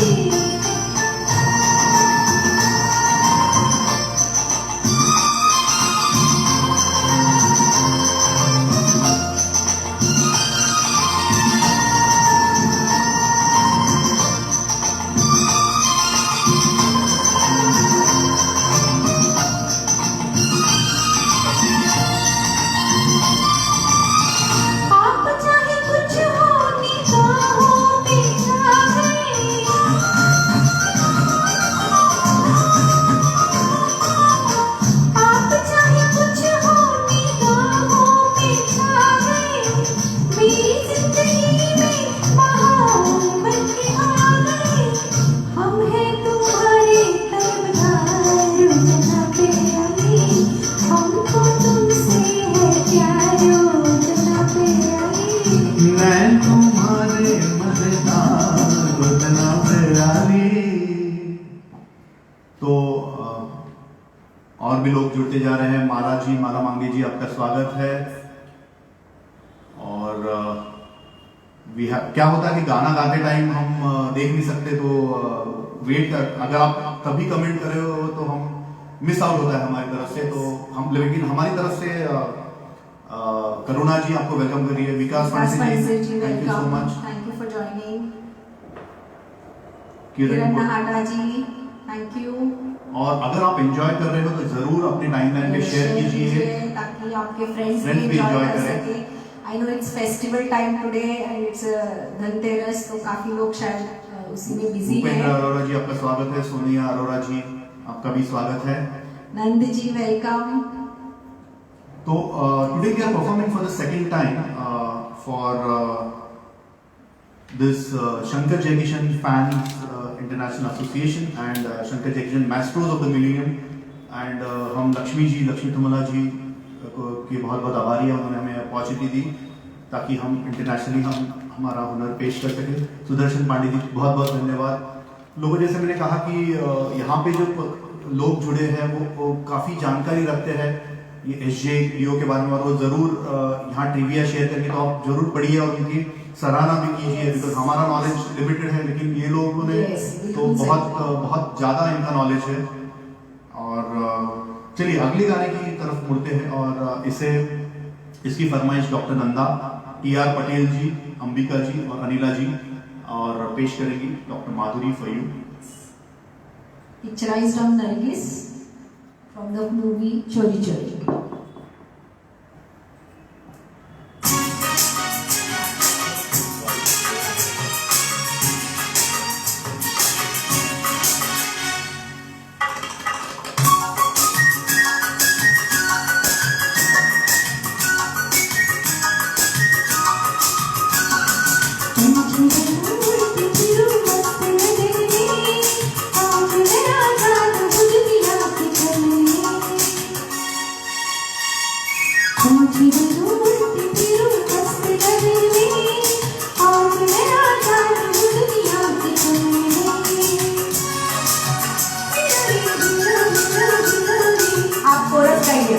E: आप चाहे कुछ हो निगाहों में छा गए, आप चाहे कुछ हो निगाहों में छा गए, मेरी जिंदगी में बहार बन के आ गए, हम हैं तुम्हारे तलबगार जनाबे आली, हमको तुमसे है प्यारो जनाबे आली,
D: मैं तुम्हारे मजेदार जनाबे आली।
B: तो और भी लोग जुड़ते जा रहे हैं। माला जी, माला मांगे जी, आपका स्वागत है। और क्या होता है कि गाना गाते टाइम हम देख नहीं सकते, तो वेट कर, अगर आप तभी कमेंट कर रहे हो तो हम मिस आउट होता है हमारी तरफ से, तो हम, लेकिन हमारी तरफ से करुणा जी आपको वेलकम करिए, Vikas Pandey ji thank you so much,
C: thank you for joining,
B: Kiran
C: Kiran Nahata ji thank you.
B: और अगर आप एंजॉय कर रहे हो तो जरूर अपने टाइमलाइन पे शेयर कीजिए
C: ताकि आपके फ्रेंड्स
B: Friends
C: भी
B: भी
C: एंजॉय
B: enjoy
C: कर
B: करें।
C: सके। I know it's festival time today and it's Dhanteras, तो काफी लोग शायद उसी में बिजी
B: भूपेंद्र
C: हैं।
B: अरोरा जी आपका स्वागत है, सोनिया अरोरा जी आपका भी स्वागत है।
C: नंद जी वेलकम।
B: तो today we are performing for the second time for this Shankar Jayakishan Fans International Association and Shankar Jayakishan Masters of the Millennium, and हम लक्ष्मी जी, लक्ष्मी तुमला जी की बहुत बहुत आभारी है, उन्होंने हमें अपॉर्चुनिटी दी ताकि हम इंटरनेशनली हमारा हुनर पेश कर सकें। सुदर्शन पांडे जी बहुत बहुत धन्यवाद। लोगों जैसे मैंने कहा कि यहाँ पे जो लोग जुड़े हैं वो काफ़ी जानकारी रखते हैं ये एसजे लियो के बारे में, और वो ज़रूर यहाँ ट्रिविया शेयर करके तो आप जरूर पढ़िए और उनकी सराहना भी कीजिए, बिकॉज हमारा नॉलेज लिमिटेड है, लेकिन ये लोगों ने तो बहुत ज़्यादा इनका नॉलेज है। और चलिए अगले गाने की तरफ मुड़ते हैं, और इसकी फरमाइश डॉक्टर नंदा, TR पटेल जी, अंबिका जी और अनिला जी, और पेश करेंगी डॉक्टर माधुरी फयू।
C: Picturized on Nargis from the movie Chori Chori. आप कोरस गाइए।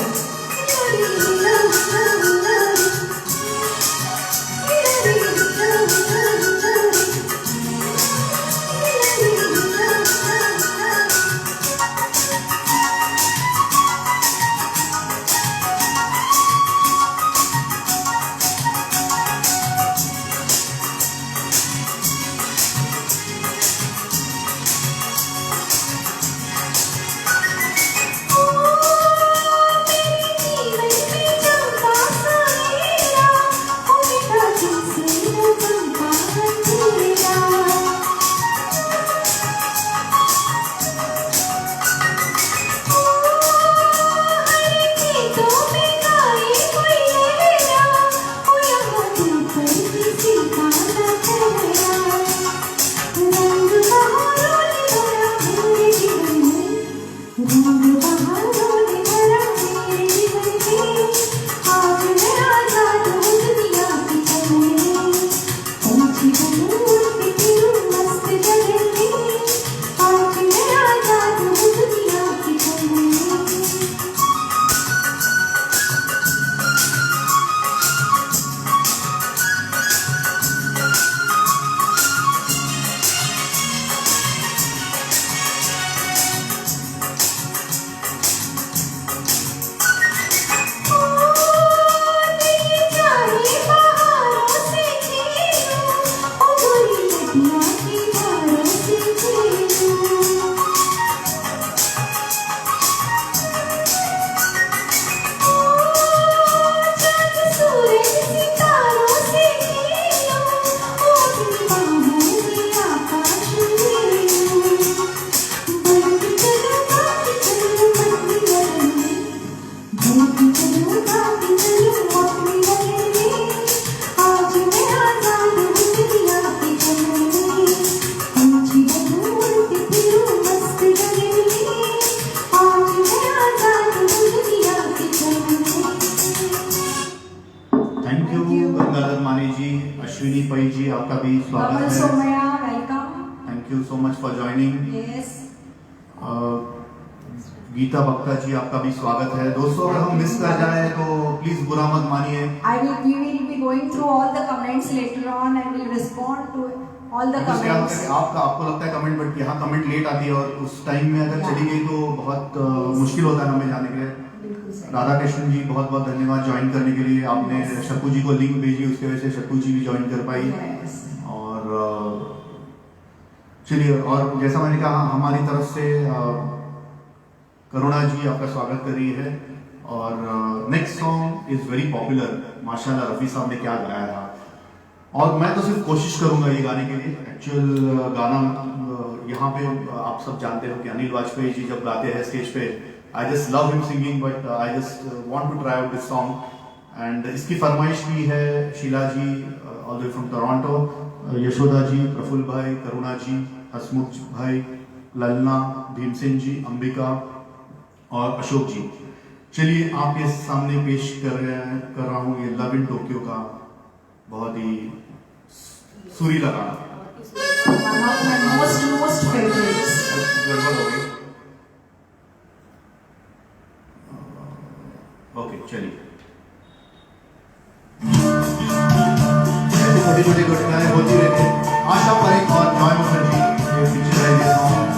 B: अश्विनी पै जी, आपका भी स्वागत है।
C: Somya, welcome.
B: Thank you so much for joining.
C: Yes.
B: Geeta Bakka ji, आपका भी स्वागत है। दोस्तों अगर हम मिस कर जाए तो प्लीज बुरा मत मानिए।
C: We will be going through all the comments later on and will respond to all the comments.
B: आपको लगता है कमेंट, बट यहाँ कमेंट लेट आती है और उस टाइम में अगर चली गई तो बहुत मुश्किल होता है हमें जाने के लिए। राधा कृष्ण जी, बहुत बहुत धन्यवाद ज्वाइन करने के लिए। आपने शक्कू जी को लिंक भेजी, उसकी वजह से शक्कू जी भी ज्वाइन कर पाई। और चलिए, और जैसा मैंने कहा हमारी तरफ से करुणा जी आपका स्वागत कर रही है। और next song is very popular, माशाल्लाह रफ़ी साहब ने क्या गाया था। और मैं तो सिर्फ कोशिश करूंगा ये गाने के लिए। एक्चुअल गाना यहाँ पे आप सब जानते हो कि अनिल वाजपेयी जी जब गाते हैं स्टेज पे, I just love him singing, but I just want to try out this song. And इसकी फरमाइश भी है Sheela ji all the way from Toronto, Yashoda ji, Praful भाई, करुणा जी, हसमुख भाई, ललना, भीमसेन जी, अंबिका और अशोक जी। चलिए आपके सामने पेश कर रहा हूँ ये लव इन टोक्यो का बहुत ही सुरीला गाना।
C: One of my most favorites.
B: गड़बड़ हो गई। चलिए, ऐसी छोटी छोटी घटनाएं होती रहती हैं। आशा पारेख और जॉय मुखर्जी ये पिक्चराइज सॉन्ग।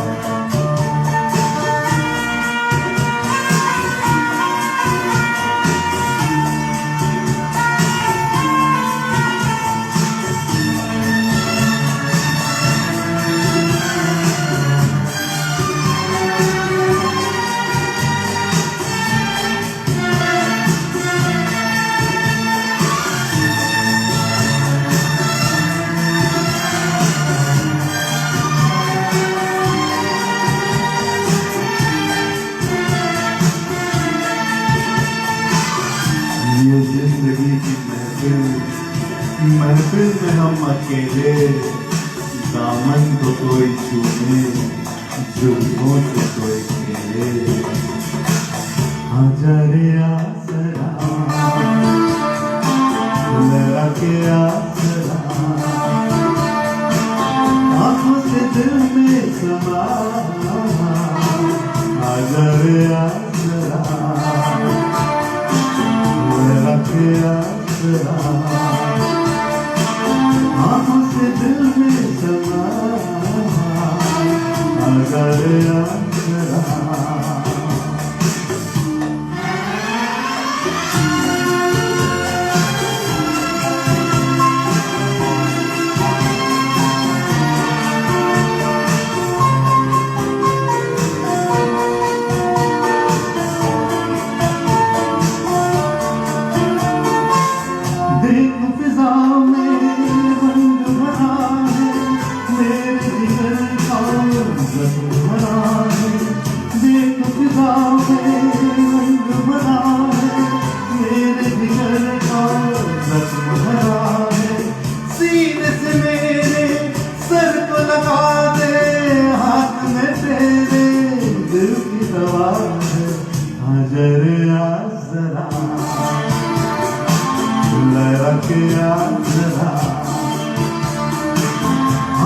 B: ये जिंदगी की महफिल में हम अकेले, दामन तो कोई छूने, जुल्फों से कोई खेले। हजारे आसरा लड़ा के आसरा, आंखों से दिल में समा। हजारे आसरा आँखों से दिल में समा। अगर आसरा देखो फिजा में रंग भरा है, मेरे जिगर का रंग भरा है। देखो फिजा में रंग भरा है, मेरे जिगर का रंग भरा है। सीने से मेरे सर को लगा दे, हाथ में तेरे दिल की दवा है। हजर आसरा लड़ा के आसरा,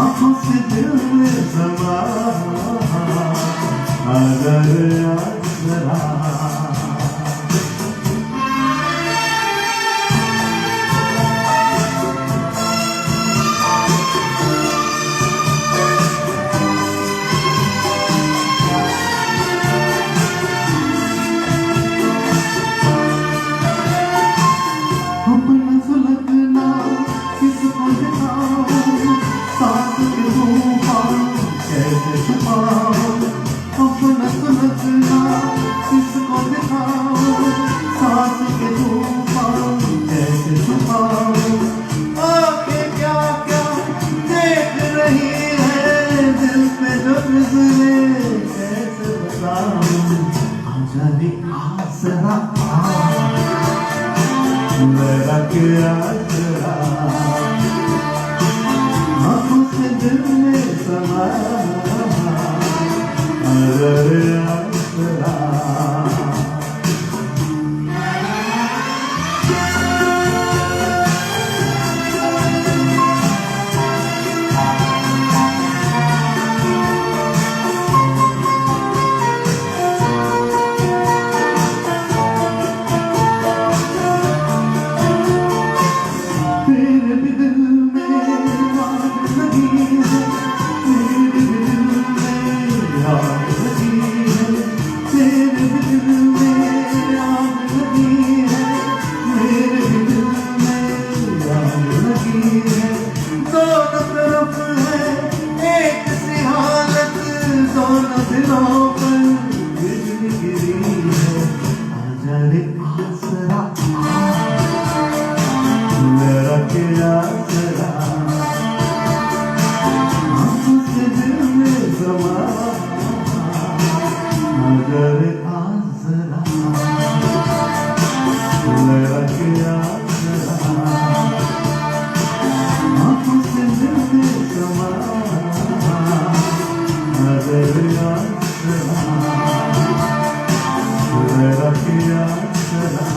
B: आँखों से दिल में समा। अगर आसरा अपना सुलगना किसको दिखाऊं, सांस के तूफान कैसे छुपाऊं। अपना सुलगना किसको दिखाऊं, सांस के तूफान कैसे छुपाऊं। आँखें क्या क्या देख रही है, दिल पे जो गुजरे कैसे बताऊं। आजा रे आसरा लड़ा के आसरा, आँखों से दिल में समा। अगर आसरा तेरे भी दिल में आग लगी है, तेरे भी दिल में आग लगी है। तेरे भी दिल में आग लगी है, मेरे भी दिल में आग लगी है। दोनों तरफ है एक सी हालत, दोनों दिलों पर बिजली गिरी है। आजा रे आसरा लड़ा के आसरा, आँखों से दिल में समा। अगर आसरा लड़ा के आसरा, आँखों से दिल में समा। अगर आसरा लड़ा के आसरा,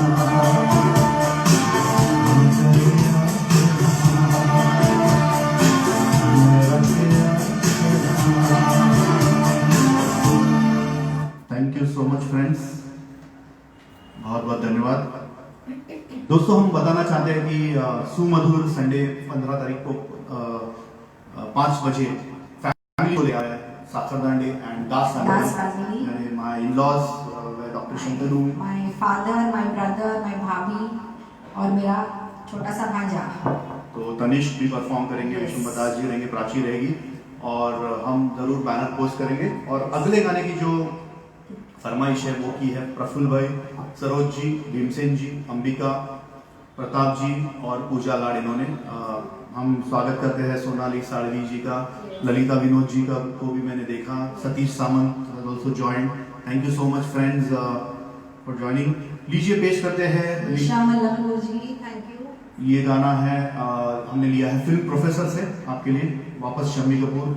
B: thank you so much friends, बहुत बहुत धन्यवाद। धन्यवाद। दोस्तों, हम बताना चाहते हैं कि सुमधुर संडे 15 तारीख को 5 बजे फैमिली को ले आया है साक्षरदांडे एंड दास
C: family.
B: यानी my in-laws doctor Shantanu,
C: my father, my brother, my भाभी और मेरा छोटा सा भांजा।
B: तो तनिष्क भी परफॉर्म करेंगे,
C: Yes.
B: विष्णु बदास जी रहेंगे, प्राची रहेगी और हम जरूर बैनर पोस्ट करेंगे। और अगले गाने की जो फरमाइश है वो की है प्रफुल्ल भाई, सरोज जी, भीमसेन जी, अंबिका, प्रताप जी और पूजा लाड। इन्होंने हम स्वागत करते हैं सोनाली साड़वी जी का, ललिता विनोद जी का को भी मैंने देखा, Satish Samant also join. Thank you so much friends for joining. लीजिए पेश करते हैं
C: श्यामल लखनऊ जी, थैंक यू।
B: ये गाना है हमने लिया है फिल्म प्रोफेसर से आपके लिए, वापस शम्मी कपूर।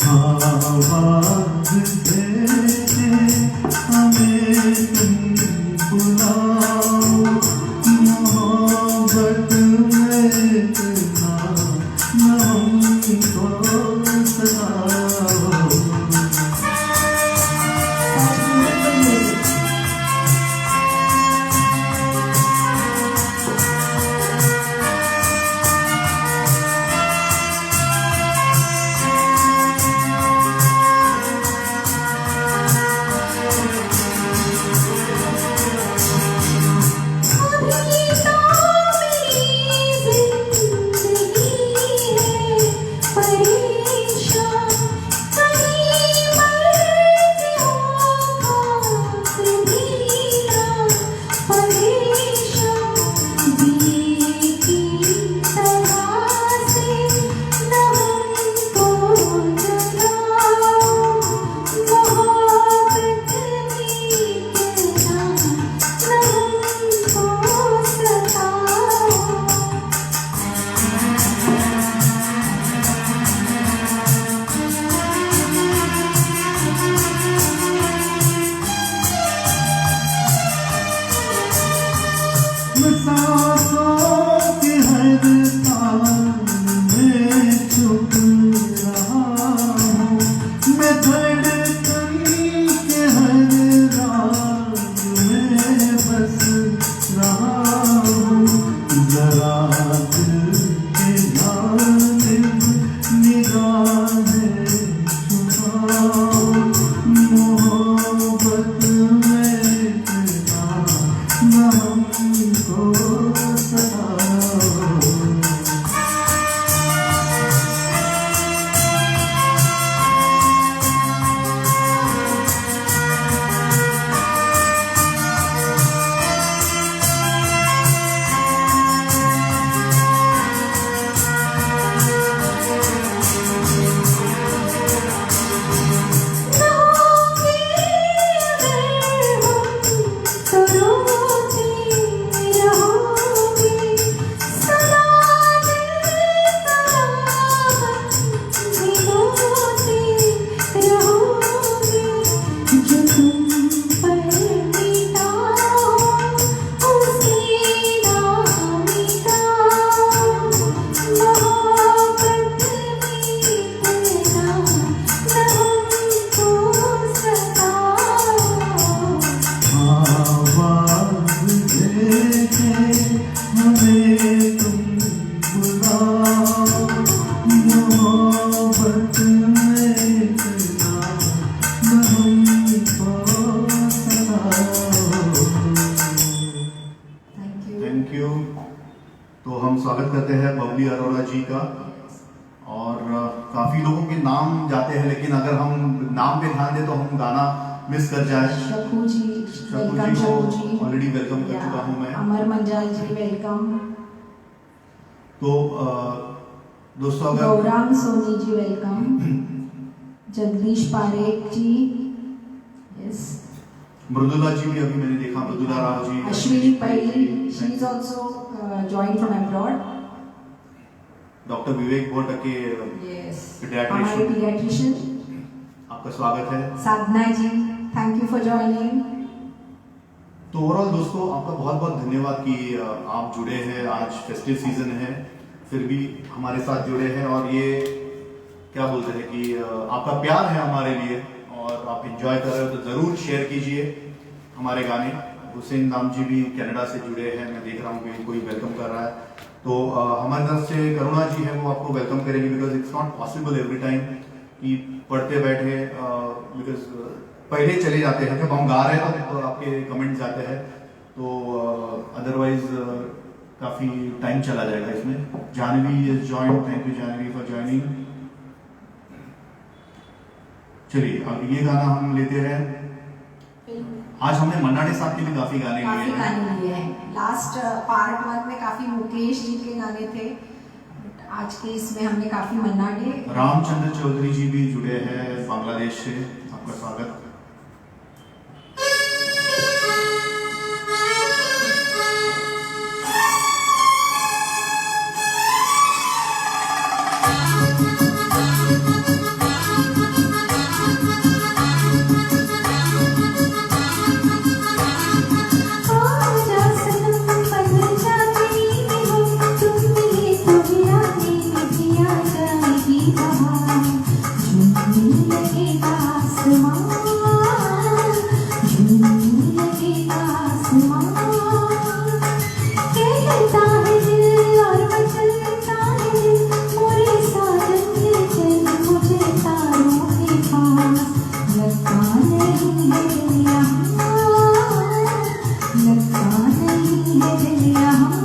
D: आवाज दे हमें तुम बुलाओ, मोहब्बत में इतना न हमको सताओ। सांसों के हर ताल में छुप रहा हूँ, मैं धड़कन के हर राग में बस रहा हूँ। जरा दिल के जानिब निगाहें छुपाओ, मोहब्बत में इतना न हमको सताओ। आवाज देके हमें तुम बुलाओ, मोहब्बत में इतना न हमको सताओ।
B: Thank you. तो हम स्वागत करते हैं बबली अरोड़ा जी का। और काफी लोगों के नाम जाते हैं, लेकिन अगर हम नाम पे ध्यान दें तो हम गाना मिस कर जाए।
C: शकू जी,
B: शकू
C: वेलकम
B: जी
C: शकू
B: को
C: जी।
B: ऑलरेडी वेलकम कर चुका हूं मैं।
C: अमर मंजाल जी, वेलकम।
B: तो दोस्तों अगर
C: गौरांग सोनी जी, वेलकम। जगदीश पारेख जी, यस।
B: मृदुला जी भी अभी मैंने देखा, Mridula Rao ji,
C: Ashwini Paili, she is also join from abroad.
B: Doctor Vivek Bhatt के
C: यस
B: Pediatrician.
C: हमारे पीडियाट्रिशियन
B: आपका स्वागत है।
C: Sadhana ji, thank you for joining.
B: तो ओवरऑल दोस्तों आपका बहुत बहुत धन्यवाद कि आप जुड़े हैं। आज फेस्टिव सीजन है फिर भी हमारे साथ जुड़े हैं और ये क्या बोलते हैं कि आपका प्यार है हमारे लिए और आप एंजॉय कर रहे हो तो ज़रूर शेयर कीजिए हमारे गाने। हुसैन नाम जी भी कनाडा से जुड़े हैं, मैं देख रहा हूँ कि कोई वेलकम कर रहा है। तो हमारे तरफ से करुणा जी है वो आपको वेलकम करेंगे because it's not possible every time कि पढ़ते बैठे बिकॉज पहले चले जाते हैं जब हम गा रहे हैं तो आपके कमेंट्स आते हैं तो अदरवाइज काफ़ी टाइम चला जाएगा इसमें। Janhvi is join, thank you Janhvi for joining. चलिए अब ये गाना हम लेते हैं। आज हमने मन्ना डे साहब के भी काफी गाने लिए
C: काफी
B: हैं।
C: गाने लिए हैं। लास्ट पार्ट 1 में काफी मुकेश जी के गाने थे, बट आज के इसमें हमने काफी मन्ना डे।
B: रामचंद्र चौधरी जी भी जुड़े हैं बांग्लादेश से, आपका स्वागत।
E: आजा सनम बदल जाती हो तुम मिले तो वीराने में भी आ जाएगी बहार झूमने लगेगा आसमान झूमने लगेगा आसमान कहता है दिल और मचलता है दिल मोरे साजन ले चल मुझे तारों के पास लगता नहीं है दिल यहाँ लगता नहीं है दिल यहाँ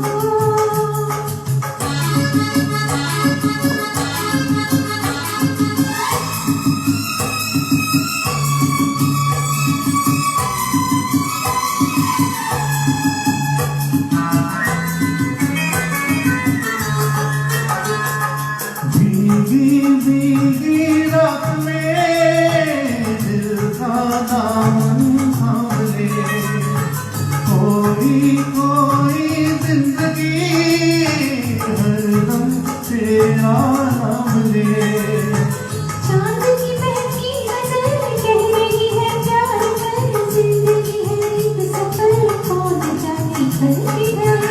D: भीगी भीगी रात में दिल का दामन थाम ले कोई कोई जिंदगी हरदम तेरा नाम ले
E: चांद की बहकी नजर कह रही है प्यार कर जिंदगी है एक सफर कौन जाने कल किधर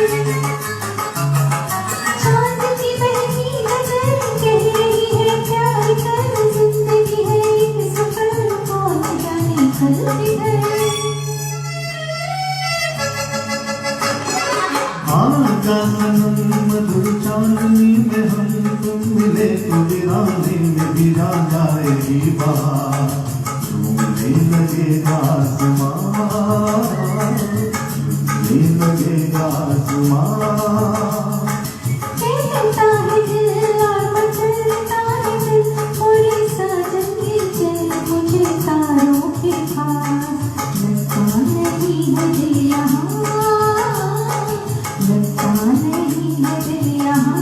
E: चांद की बहकी नजर कह रही है प्यार कर जिंदगी है एक सफर कौन जाने कल किधर
D: आजा सनम मधुर चांदनी में हम तुम मिले तो वीराने में भी आ जाएगी बहार झूमने लगेगा आसमान झूमने लगेगा आसमान
E: कहता है दिल और मचलता है दिल मोरे साजन ले चल मुझे तारों के पास लगता नहीं है दिल यहाँ लगता नहीं है दिल यहाँ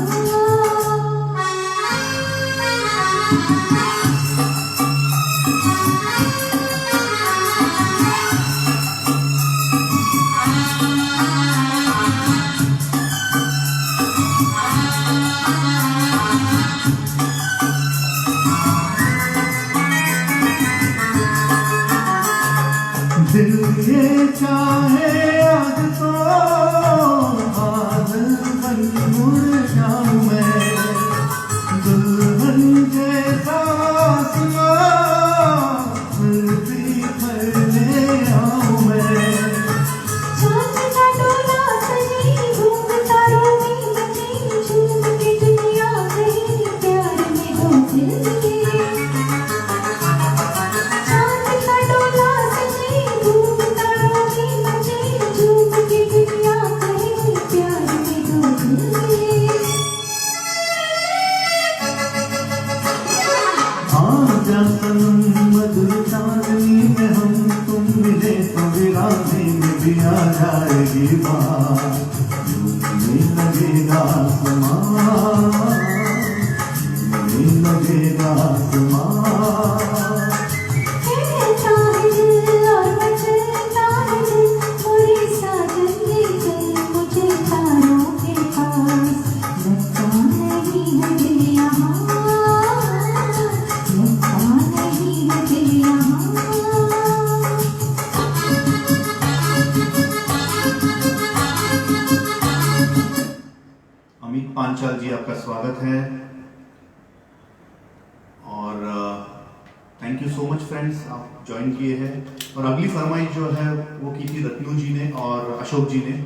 D: दिल ये चाहे आज तो बादल बन मुड़ जाऊं मैं दुल्हन जैसा आसमान धरती पर ले आऊं मैं
E: चांद का डोला सजी घूम तारों में बजी झूम के दुनिया कहीं प्यार में हो दिल दिए चांद का डोला सजी घूम तारों में बजी झूम के दुनिया कहीं प्यार में हो दिल दिए
D: आजा सनम मधुर चांदनी में हम तुम मिले तो वीराने में भी आ जाएगी बात झूमने लगेगा आसमान झूमने लगेगा आसमान
E: कहता है दिल और मचलता है दिल मोरे साजन ले चल मुझे तारों के पास लगता नहीं है दिल
B: पांचाल जी आपका स्वागत है। और thank you so much friends, आप ज्वाइन किए हैं। और अगली फरमाइश जो है वो की थी रत्नू जी ने और अशोक जी ने।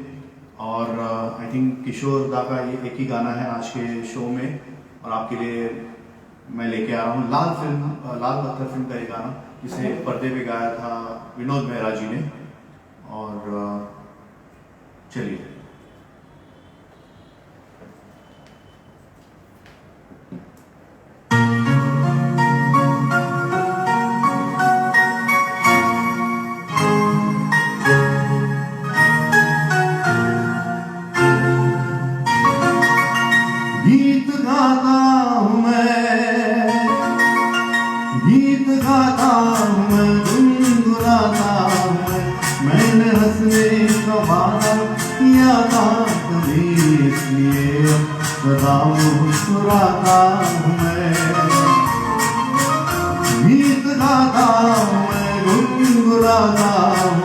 B: और आई थिंक किशोर दा का ये एक ही गाना है आज के शो में, और आपके लिए मैं लेके आ रहा हूँ लाल पत्थर फिल्म का ये गाना, जिसे पर्दे पे गाया था विनोद मेहरा जी ने। और चलिए।
D: गीत गाता हूँ मैं, गीत गाता हूँ मैं, गुनगुनाता हूँ मैंने हंसने का वादा किया था कभी, इसलिए सदा मुस्कुराता हूँ मैं। गीत गाता हूँ मैं, गुनगुनाता हूँ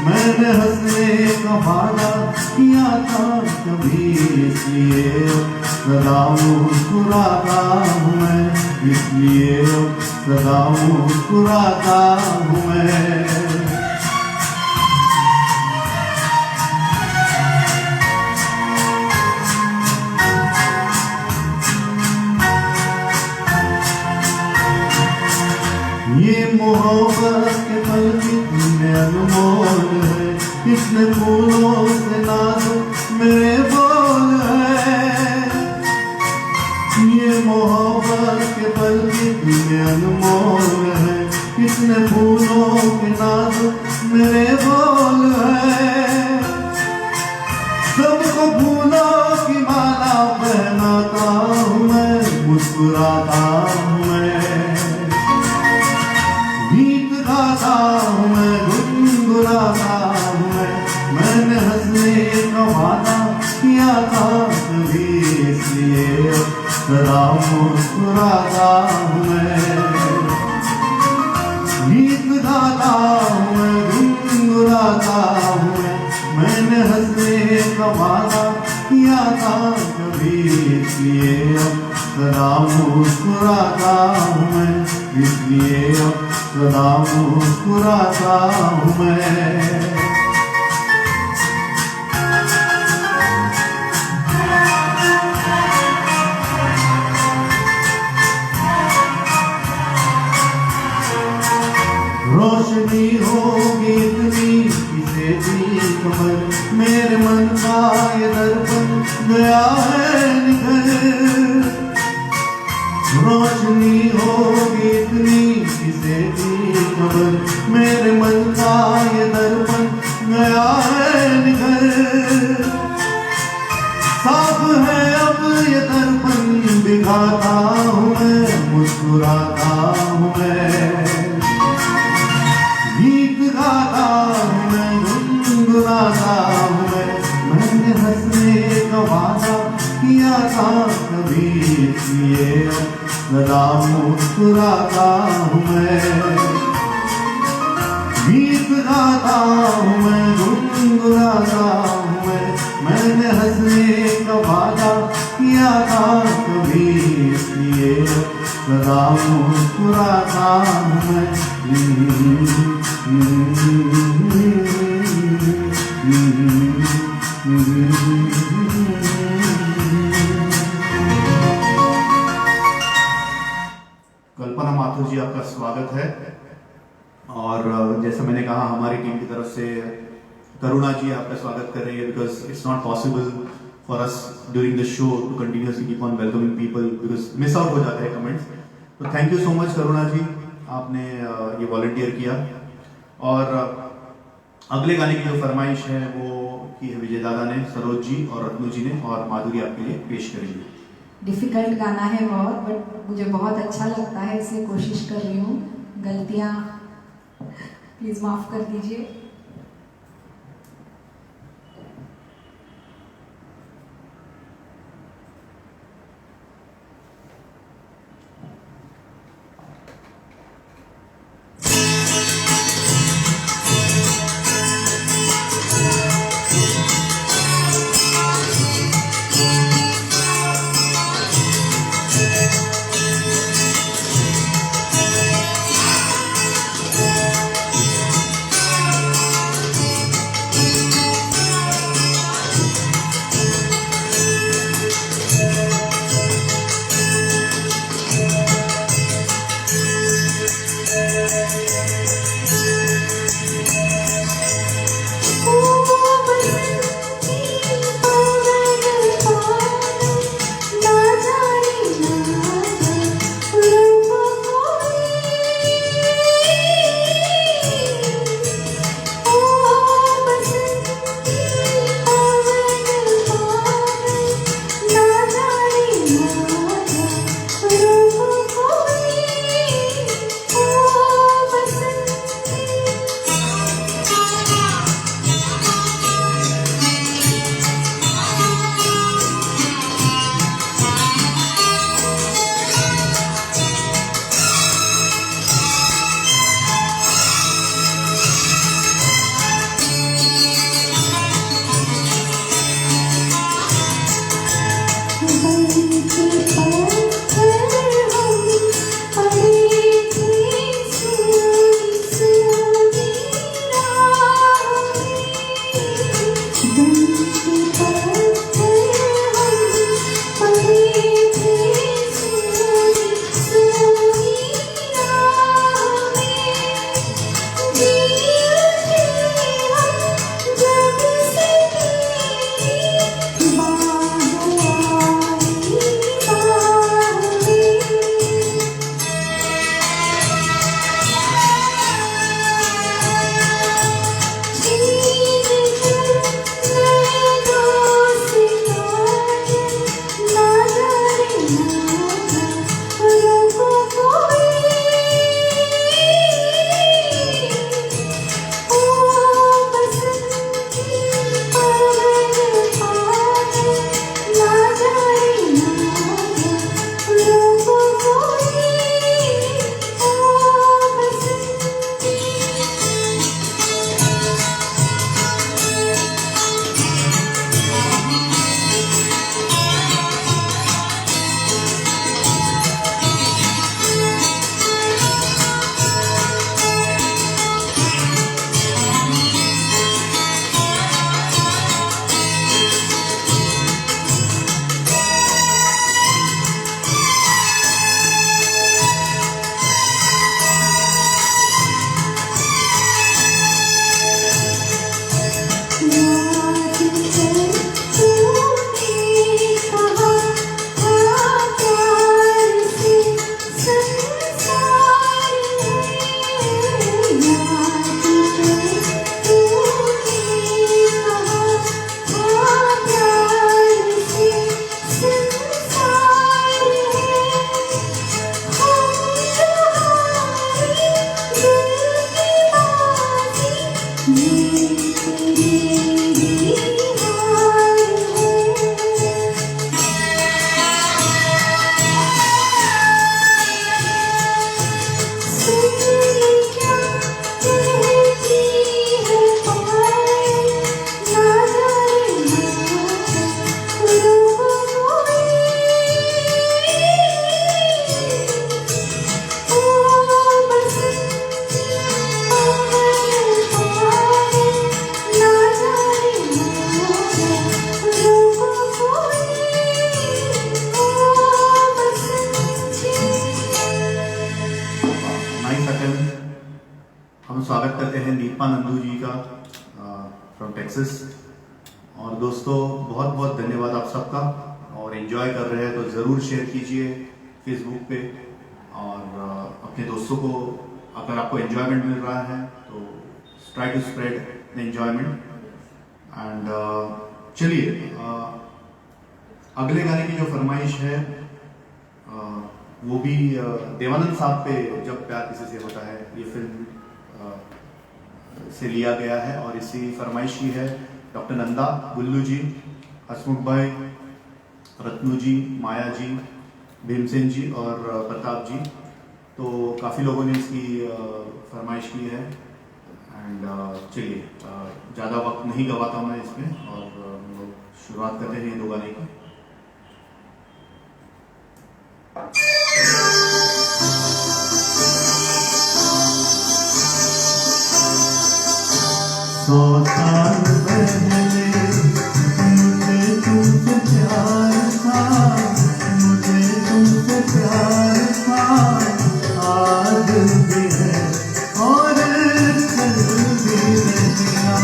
D: मैंने हंसने का वादा किया था कभी, इसलिए सदा मुस्कुराता हूँ मैं, इसलिए सदा मुस्कुराता हूँ मैं। ये मोहब्बत के पल कितने अनमोल है, कितने फूलों से नाजुक मेरे बोल है। ये मोहब्बत के पल कितने अनमोल है, कितने फूलों के नाजुक मेरे बोल है। सबको फूलों की माला पहनाता हूँ मैं, मुस्कुराता हूँ मैं। गीत गाता हूँ मैं, गुनगुनाता हूँ मैंने हंसने का वादा किया था कभी, इसलिए सदा मुस्कुराता हूँ मैं। गीत गाता हूँ मैं, गुनगुनाता हूँ मैंने हंसने का वादा किया था कभी, इसलिए सदा मुस्कुराता हूँ मैं, इसलिए सदा मुस्कुराता हूँ मैं। रोशनी होगी इतनी किसे भी खबर, मेरे मन का ये दर्पण गया है निकल। रोशनी होगी इतनी किसे भी खबर, मेरे मन का ये दर्पण गया है निकल। साफ है अब ये दर्पण दिखाता हूँ मैं, मुस्कुराता हूँ मैं। गीत गाता हूँ मैं, गुनगुनाता हूँ मैंने हंसने का वादा किया था कभी, इसलिए सदा मुस्कुराता हूँ मैं। गीत गाता हूँ मैं, गुनगुनाता हूँ मैंने हंसने का वादा किया था कभी, इसलिए सदा मुस्कुराता हूँ मैं।
B: कल्पना माथुर जी आपका स्वागत है। और जैसे मैंने कहा हमारी टीम की तरफ से करुणा जी आपका स्वागत कर रही है, because it's not possible for us during the show to continuously keep on welcoming people, because miss out हो जाते हैं कमेंट्स। तो thank you so much Karuna ji, आपने ये वॉलंटियर किया। और अगले गाने की जो फरमाइश है वो की है विजय दादा ने, सरोज जी और रत्नू जी ने, और माधुरी आपके लिए पेश करेंगे।
C: डिफिकल्ट गाना है बहुत, बट मुझे बहुत अच्छा लगता है, इसलिए कोशिश कर रही हूँ। गलतियाँ प्लीज माफ कर दीजिए।
B: नंदू जी का फ्रॉम टेक्सास। और दोस्तों बहुत बहुत धन्यवाद आप सबका, और एंजॉय कर रहे हैं तो ज़रूर शेयर कीजिए फेसबुक पे, और अपने दोस्तों को, अगर आपको एंजॉयमेंट मिल रहा है तो try to spread the enjoyment. And चलिए अगले गाने की जो फरमाइश है वो भी देवानंद साहब पे, जब प्यार किसी से होता है, ये फिल्म से लिया गया है, और इसी फरमाइश की है डॉक्टर नंदा, गुल्लू जी, हसमुख भाई, रत्नू जी, माया जी, भीमसेन जी और प्रताप जी। तो काफ़ी लोगों ने इसकी फरमाइश की है। एंड चलिए ज़्यादा वक्त नहीं गवाता मैं इसमें, और हम लोग शुरुआत करते हैं ये दो गाने की।
D: सौ साल पहले मुझे तुमसे प्यार था, मुझे तुमसे प्यार था, आज भी है और कल भी रहेगा।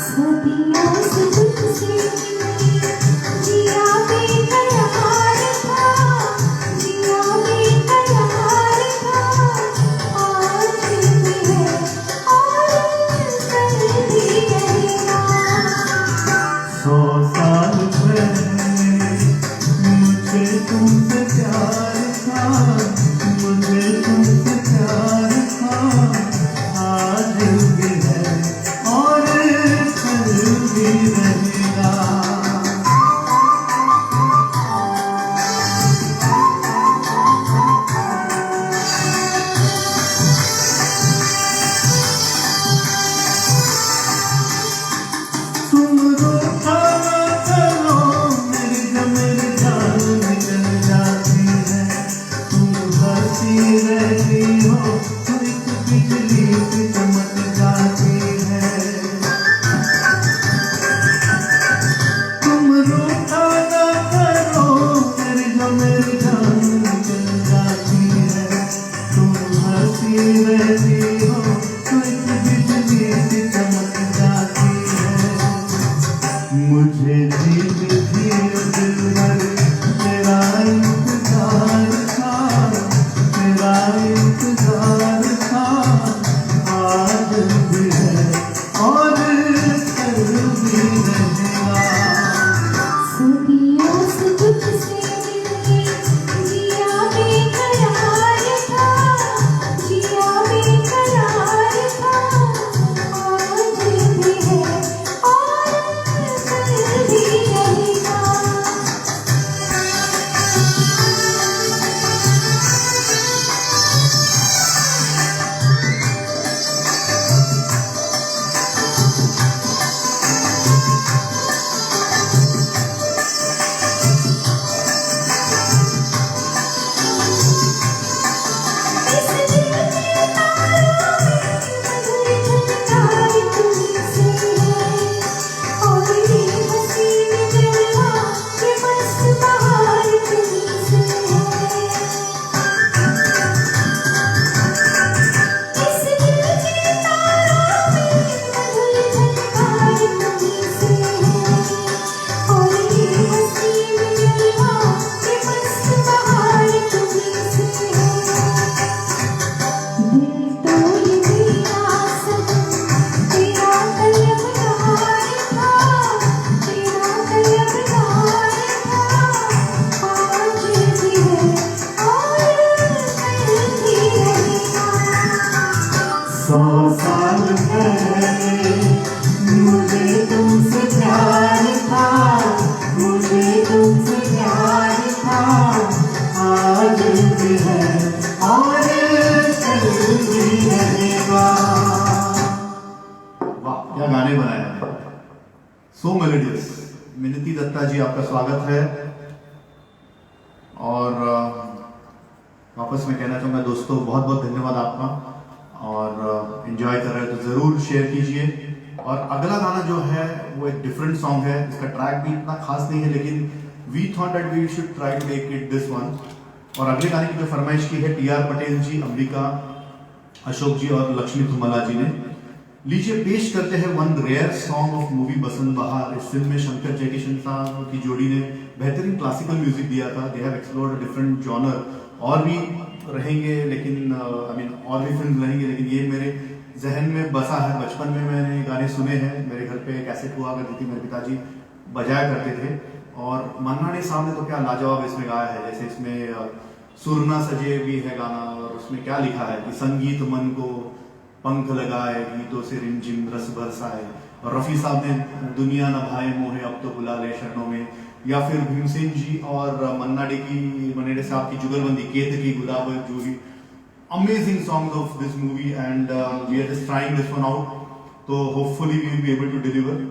E: सदियों से तुझसे जिया बेकरार था, जिया बेकरार था, आज भी है और कल भी रहेगा।
D: 100 साल पहले मुझे तुमसे प्यार था, मुझे तुमसे प्यार था, आज भी है और कल भी रहेगा। तुम रोता ना करो मेरी जान निकल जाती है, तुम हंसी रहती हो तो एक बिजली सी चमक जाती है। तुम रोता ना करो मेरी जान निकल जाती है, तुम हंसी रहती हो तो एक बिजली सी चमक जाती है। मुझे जीत थी दिल भर तेरा इंतजार था, तेरा इंतजार था, आज भी है और कल भी रहेगा।
E: सदियों से तुझसे जिया बेकरार था, जिया बेकरार था, आज भी है और कल भी रहेगा। इस दिल के तारों में मधुर झनकार तुमसे है, और ये हंसी में जलवा ये मस्त बहार तुमसे है। इस दिल के तारों में मधुर झनकार तुमसे है, और ये हंसी में जलवा ये मस्त बहार तुमसे है। दिल तो ये मेरा सनम तेरा तलबगार था, तेरा तलबगार था, आज भी है और कल भी रहेगा।
D: 100 साल पहले मुझे तुमसे प्यार था, मुझे तुमसे प्यार था, आज भी है और कल भी रहेगा।
B: वाह क्या गाने बनाए हैं, सो मेलोडियस। मिनती दत्ता जी आपका स्वागत है। और वापस मैं कहना चाहूँगा दोस्तों बहुत बहुत धन्यवाद आपका, और एंजॉय कर रहे हैं तो ज़रूर शेयर कीजिए। और अगला गाना जो है वो एक डिफरेंट सॉन्ग है, इसका ट्रैक भी इतना खास नहीं है, लेकिन we thought that we should try to take it this one. और अगले गाने की जो फरमाइश की है टी आर पटेल जी, अंबिका, अशोक जी और लक्ष्मी धुमला जी ने। लीजिए पेश करते हैं one rare song of movie Basant Bahar. इस फिल्म में शंकर जयकिशन साहब की जोड़ी ने बेहतरीन क्लासिकल म्यूजिक दिया था। They have explored different genre, और भी रहेंगे लेकिन और भी फिल्म रहेंगे, लेकिन ये मेरे जहन में बसा है। बचपन में मैंने गाने सुने हैं, मेरे घर पे कैसेट हुआ करती थी, मेरे पिताजी बजाया करते थे। और मन्ना डे साहब ने तो क्या लाजवाब इसमें गाया है। जैसे इसमें सुरना सजे भी है गाना, और उसमें क्या लिखा है कि संगीत मन को पंख लगाए, गीतों से रिमझिम रस बरसाए। और रफ़ी साहब ने दुनिया न भाए मोहे अब तो बुला ले शरणों में। या फिर भीमसेन जी और मन्ना डे साहब की जुगलबंदी, केत की गुलाब जूही। Amazing songs of this movie and we are just trying this one out. So hopefully we will be able to deliver.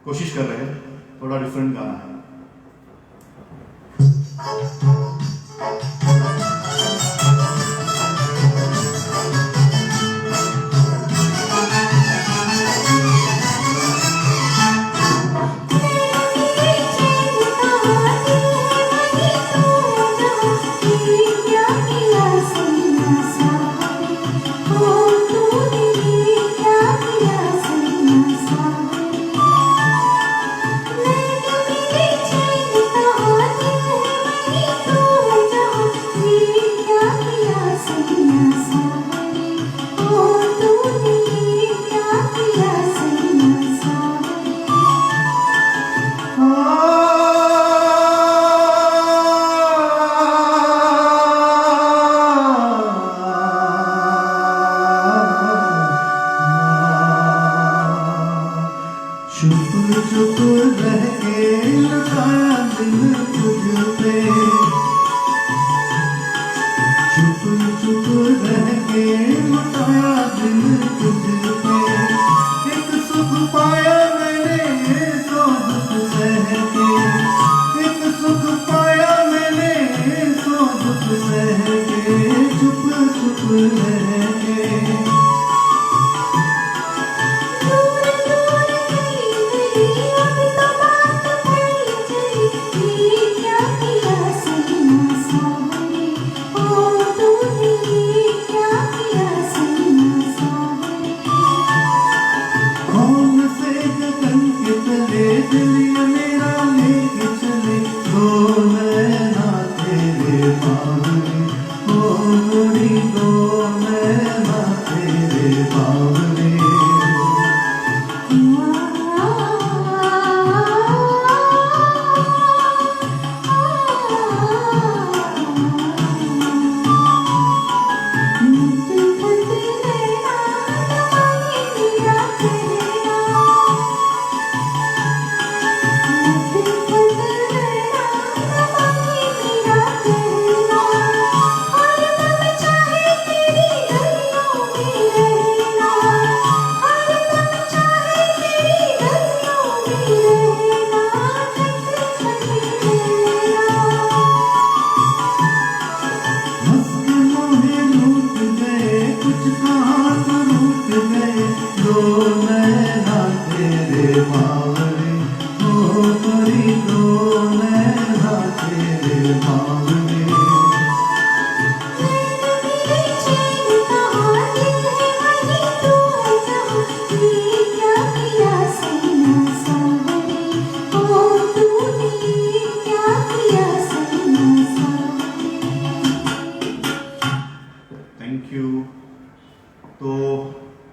B: कोशिश कर रहे हैं, थोड़ा डिफरेंट गाना है।
D: चुप रह के लुटाया दिल तुझ पे, चुप रह के लुटाया दिल तुझ पे। एक सुख पाया मैंने सौ दुख सह के, एक सुख पाया मैंने सौ दुख सह के। चुप रह के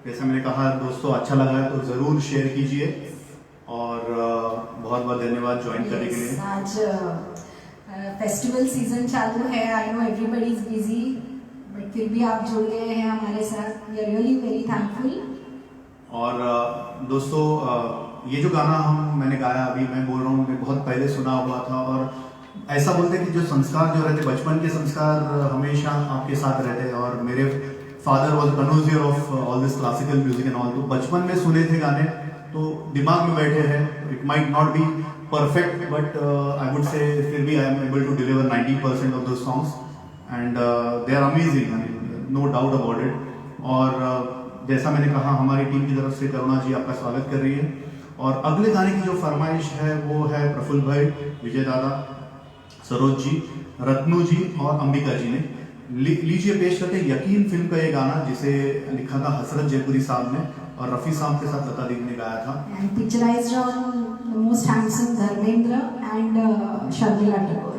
D: जैसा मैंने कहा दोस्तों, अच्छा लगा है तो ज़रूर शेयर कीजिए और बहुत बहुत धन्यवाद ज्वाइन करने के लिए।
C: आज फेस्टिवल सीजन चालू है, I know everybody is busy, but फिर भी आप जुड़ गए हैं हमारे साथ, we are really very thankful.
B: और दोस्तों ये जो गाना मैंने गाया, अभी मैं बोल रहा हूँ, मैं बहुत पहले सुना हुआ था। और ऐसा बोलते हैं कि जो संस्कार जो रहते, बचपन के संस्कार हमेशा आपके साथ रहते हैं। और मेरे father was connoisseur of all this classical music and all. तो बचपन में सुने थे गाने तो दिमाग में बैठे हैं। It might not be perfect but I would say फिर भी I am able to deliver 90% of those songs and they are amazing, no doubt about it. और जैसा मैंने कहा, हमारी टीम की तरफ से करुणा जी आपका स्वागत कर रही है। और अगले गाने की जो फरमाइश है वो है प्रफुल्ल भाई, विजय दादा, सरोज जी, रत्नू जी और अंबिका जी ने। लीजिए पेश करते हैं यकीन फिल्म का ये गाना, जिसे लिखा था हसरत जयपुरी साहब ने। और रफ़ी साहब के साथ लता दीदी ने गाया था।
C: And picturized on the most handsome Dharmendra and Sharmila Tagore.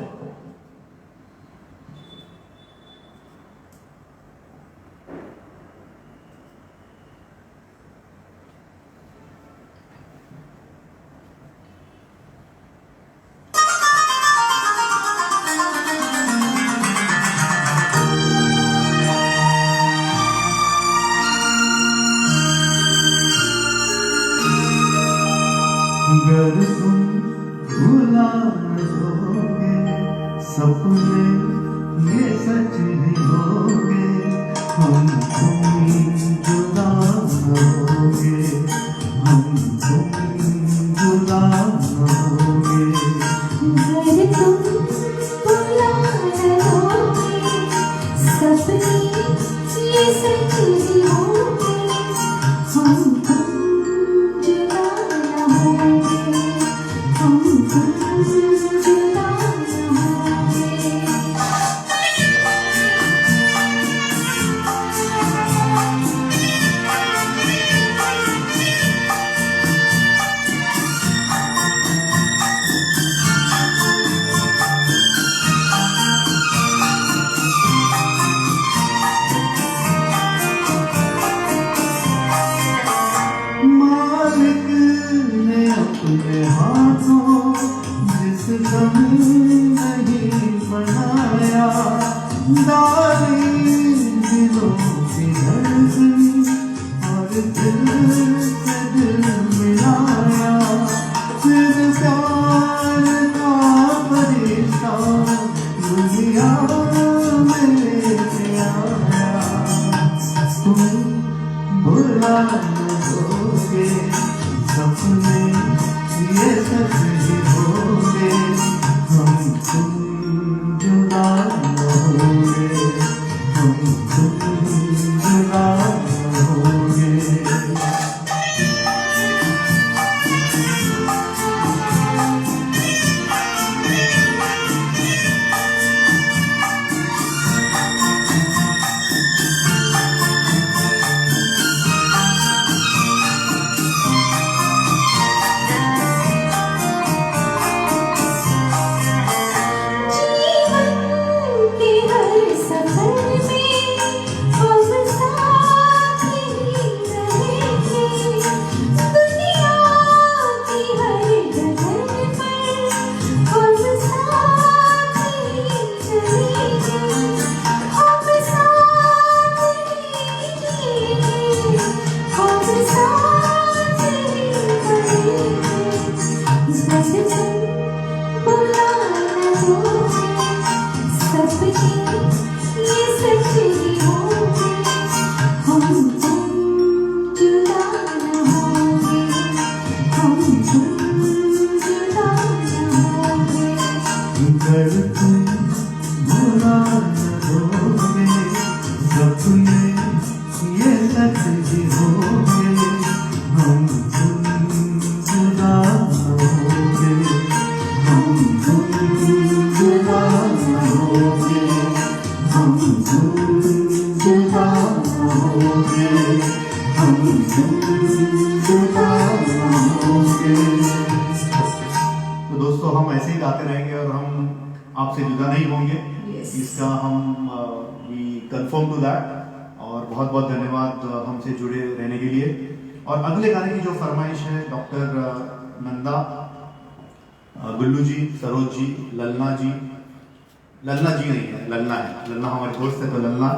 D: अगर तुम भुला न दोगे सपने ये सच नहीं होगे, हम तुम जुदा न होगे, हम तुम जुदा न होगे।
E: अगर तुम भुला न दोगे सपने ये सच नहीं होंगे, हम तुम जुदा न होंगे, हम तुम जुदा न होंगे।
D: मालिक ने अपने हाथों जिस दम नहीं बनाया, डाली दिलों की धड़कन और दिल से दिल मिलाया, फिर प्यार का परेशान दुनिया में लेके आया। तुम भुला न दोगे सपने ये सच ही होंगे, हम तुम जुदा न होंगे, हम तुम जुदा न होंगे।
E: जीवन के हर सफर में हम साथ ही रहेंगे, दुनिया की हर डगर पर हम साथ ही चलेंगे, हम साथ ही जिएंगे, हम साथ ही मरेंगे। अगर तुम भुला न दोगे सपने ये सच ही होंगे, हम तुम जुदा न होंगे, हम तुम जुदा न होंगे।
D: अगर तुम भुला न दोगे सपने ये सच ही होंगे, हम तुम जुदा न होंगे, हम तुम जुदा न होंगे, हम तुम जुदा न होंगे, हम तुम जुदा न होंगे। तो दोस्तों हम ऐसे ही गाते रहेंगे और हम आपसे जुदा नहीं होंगे।
C: Yes.
D: इसका हम वी कंफर्म टू दैट। और बहुत बहुत धन्यवाद हमसे जुड़े रहने के लिए। और अगले गाने की जो फरमाइश है डॉक्टर नंदा, गुल्लू जी, सरोज जी, ललना जी नहीं है, ललना है, ललना हमारे दोस्त है तो ललना,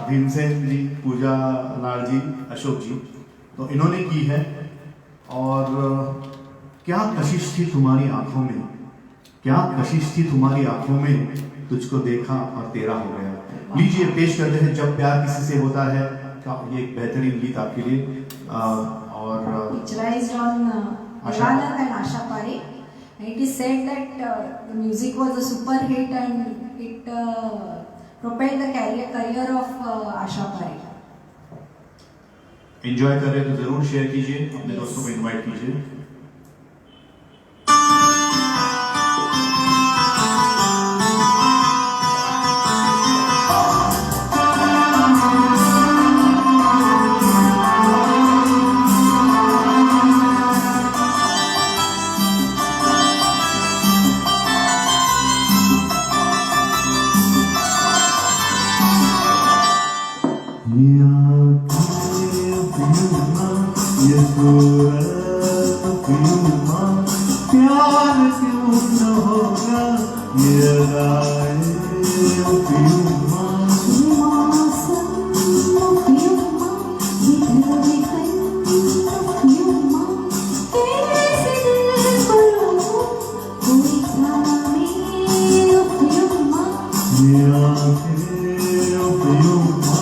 D: भीमसेन जी, पूजा लाल जी, अशोक जी, तो इन्होंने की है। और क्या कशिश थी तुम्हारी आंखों में, क्या कशिश थी तुम्हारी आंखों में, तुझको देखा और तेरा हो गया। लीजिए पेश करते हैं जब प्यार किसी से होता है का ये एक बेहतरीन गीत आपके लिए। और
C: Picturized on Devanand and Asha Parekh. It is said that the music was a super hit and it propelled the career of Asha Parekh.
B: Enjoy कर रहे हैं तो जरूर शेयर कीजिए, अपने दोस्तों को इनवाइट कीजिए।
D: प्यार क्यों न होगा ये अदाएं अफ़यूमा ये आँखें अफ़यूमा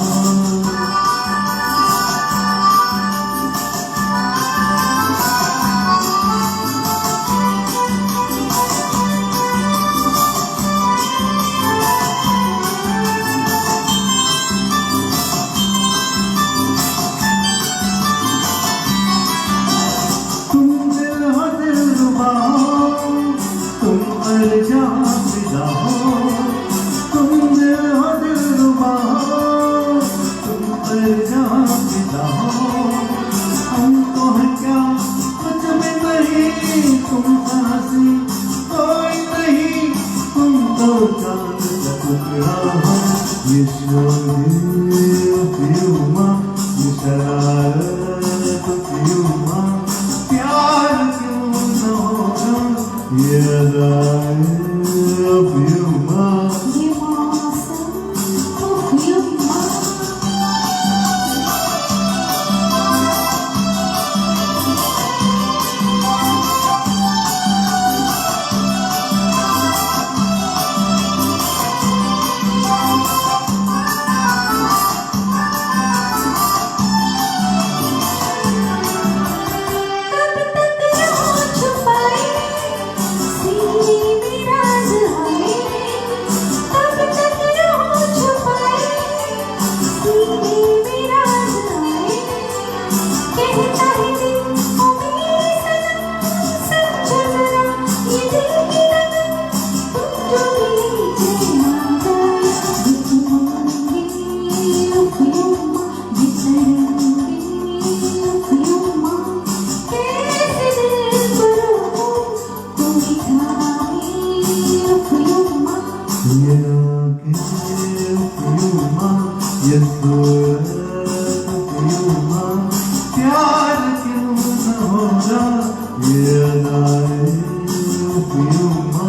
D: तुम दिल हो दिलरुबा हो, तुम अरजां फिदा हो। तुम दिल हो दिलरुबा हो, तुम अरजां फिदा हो। हमको है क्या कुछ भी नहीं, तुम हंसी कोई नहीं, तुम तो चांद का टुकड़ा हो। ये शोले अफ़यूमा, ये शरारत अफ़यूमा, प्यार क्यों न होगा ये अदाएं अफ़यूमा। ये आँखें अफ़यूमा, ये सूरत अफ़यूमा, प्यार क्यों न होगा ये अदाएं अफ़यूमा।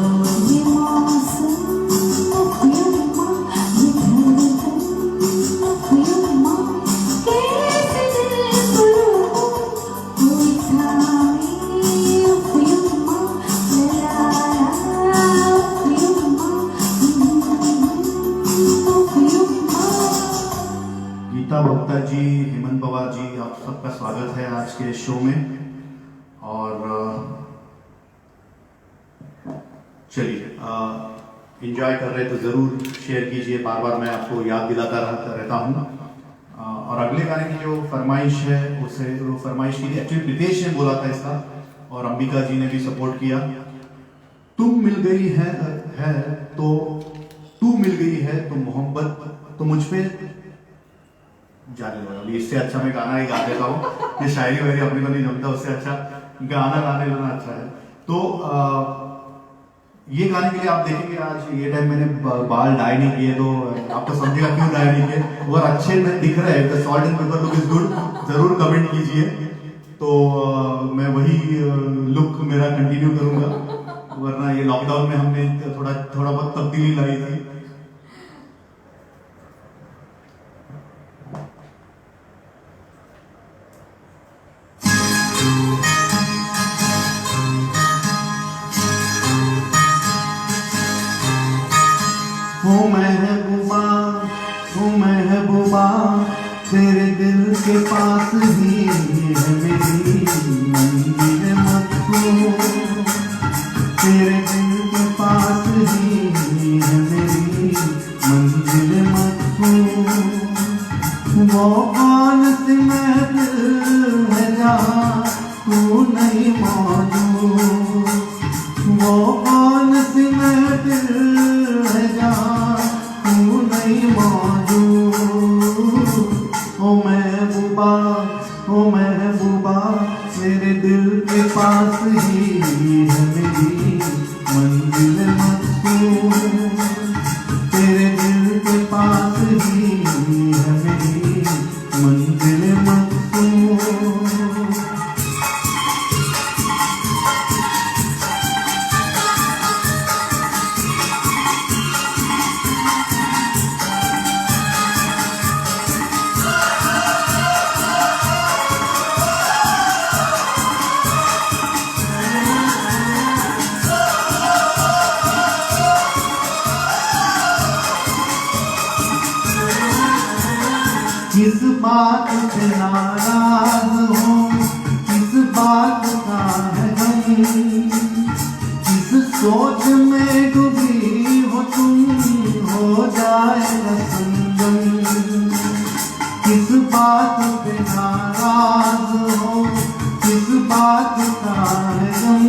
D: गीता भोक्ता जी, हेमंत पवार जी, आप सबका स्वागत है आज के शो में। और चलिए एंजॉय कर रहे तो ज़रूर शेयर कीजिए, बार बार मैं आपको याद दिलाता रहता हूँ। और अगले गाने की जो फरमाइश है उसे वो फरमाइश की थी, एक्चुअली प्रीतेश ने बोला था इसका और अंबिका जी ने भी सपोर्ट किया। तुम मिल गई है तो तू मिल गई है तो मोहब्बत तो मुझ पे जाने दो। अभी इससे अच्छा मैं गाना ही गा देता हूँ, ये शायरी वायरी अपने को नहीं जमता, उससे अच्छा गाना गाने लेना अच्छा है। तो ये गाने के लिए आप देखेंगे आज ये टाइम मैंने बाल डाई नहीं किए, तो आप तो समझेगा क्यों डाई नहीं किए। और अच्छे में दिख रहे हैं, salt and paper look is good, जरूर कमेंट कीजिए। तो मैं वही लुक मेरा कंटिन्यू करूंगा, वरना ये लॉकडाउन में हमने थोड़ा बहुत तब्दीली लाई थी। महबूबा तेरे दिल के पास ही है मेरी मंदिर मखदूम, तेरे दिल के पास ही है मेरी मंदिर मखदूम। वो कौन सी महफिल है जहाँ तू नहीं मौजूद, वो कौन सी महफिल है जहाँ तू नहीं मौजूद। ओ महबूबा मेरे दिल के पास ही है मेरी मंजिल मखदूम, तेरे दिल के पास ही है मेरी मंजिल मखदूम। से नाराज हो, किस बात का है गम, किस सोच में डूबी हो तुम, हो जाएगा संगम। किस बात पे नाराज हो, किस बात का है गम,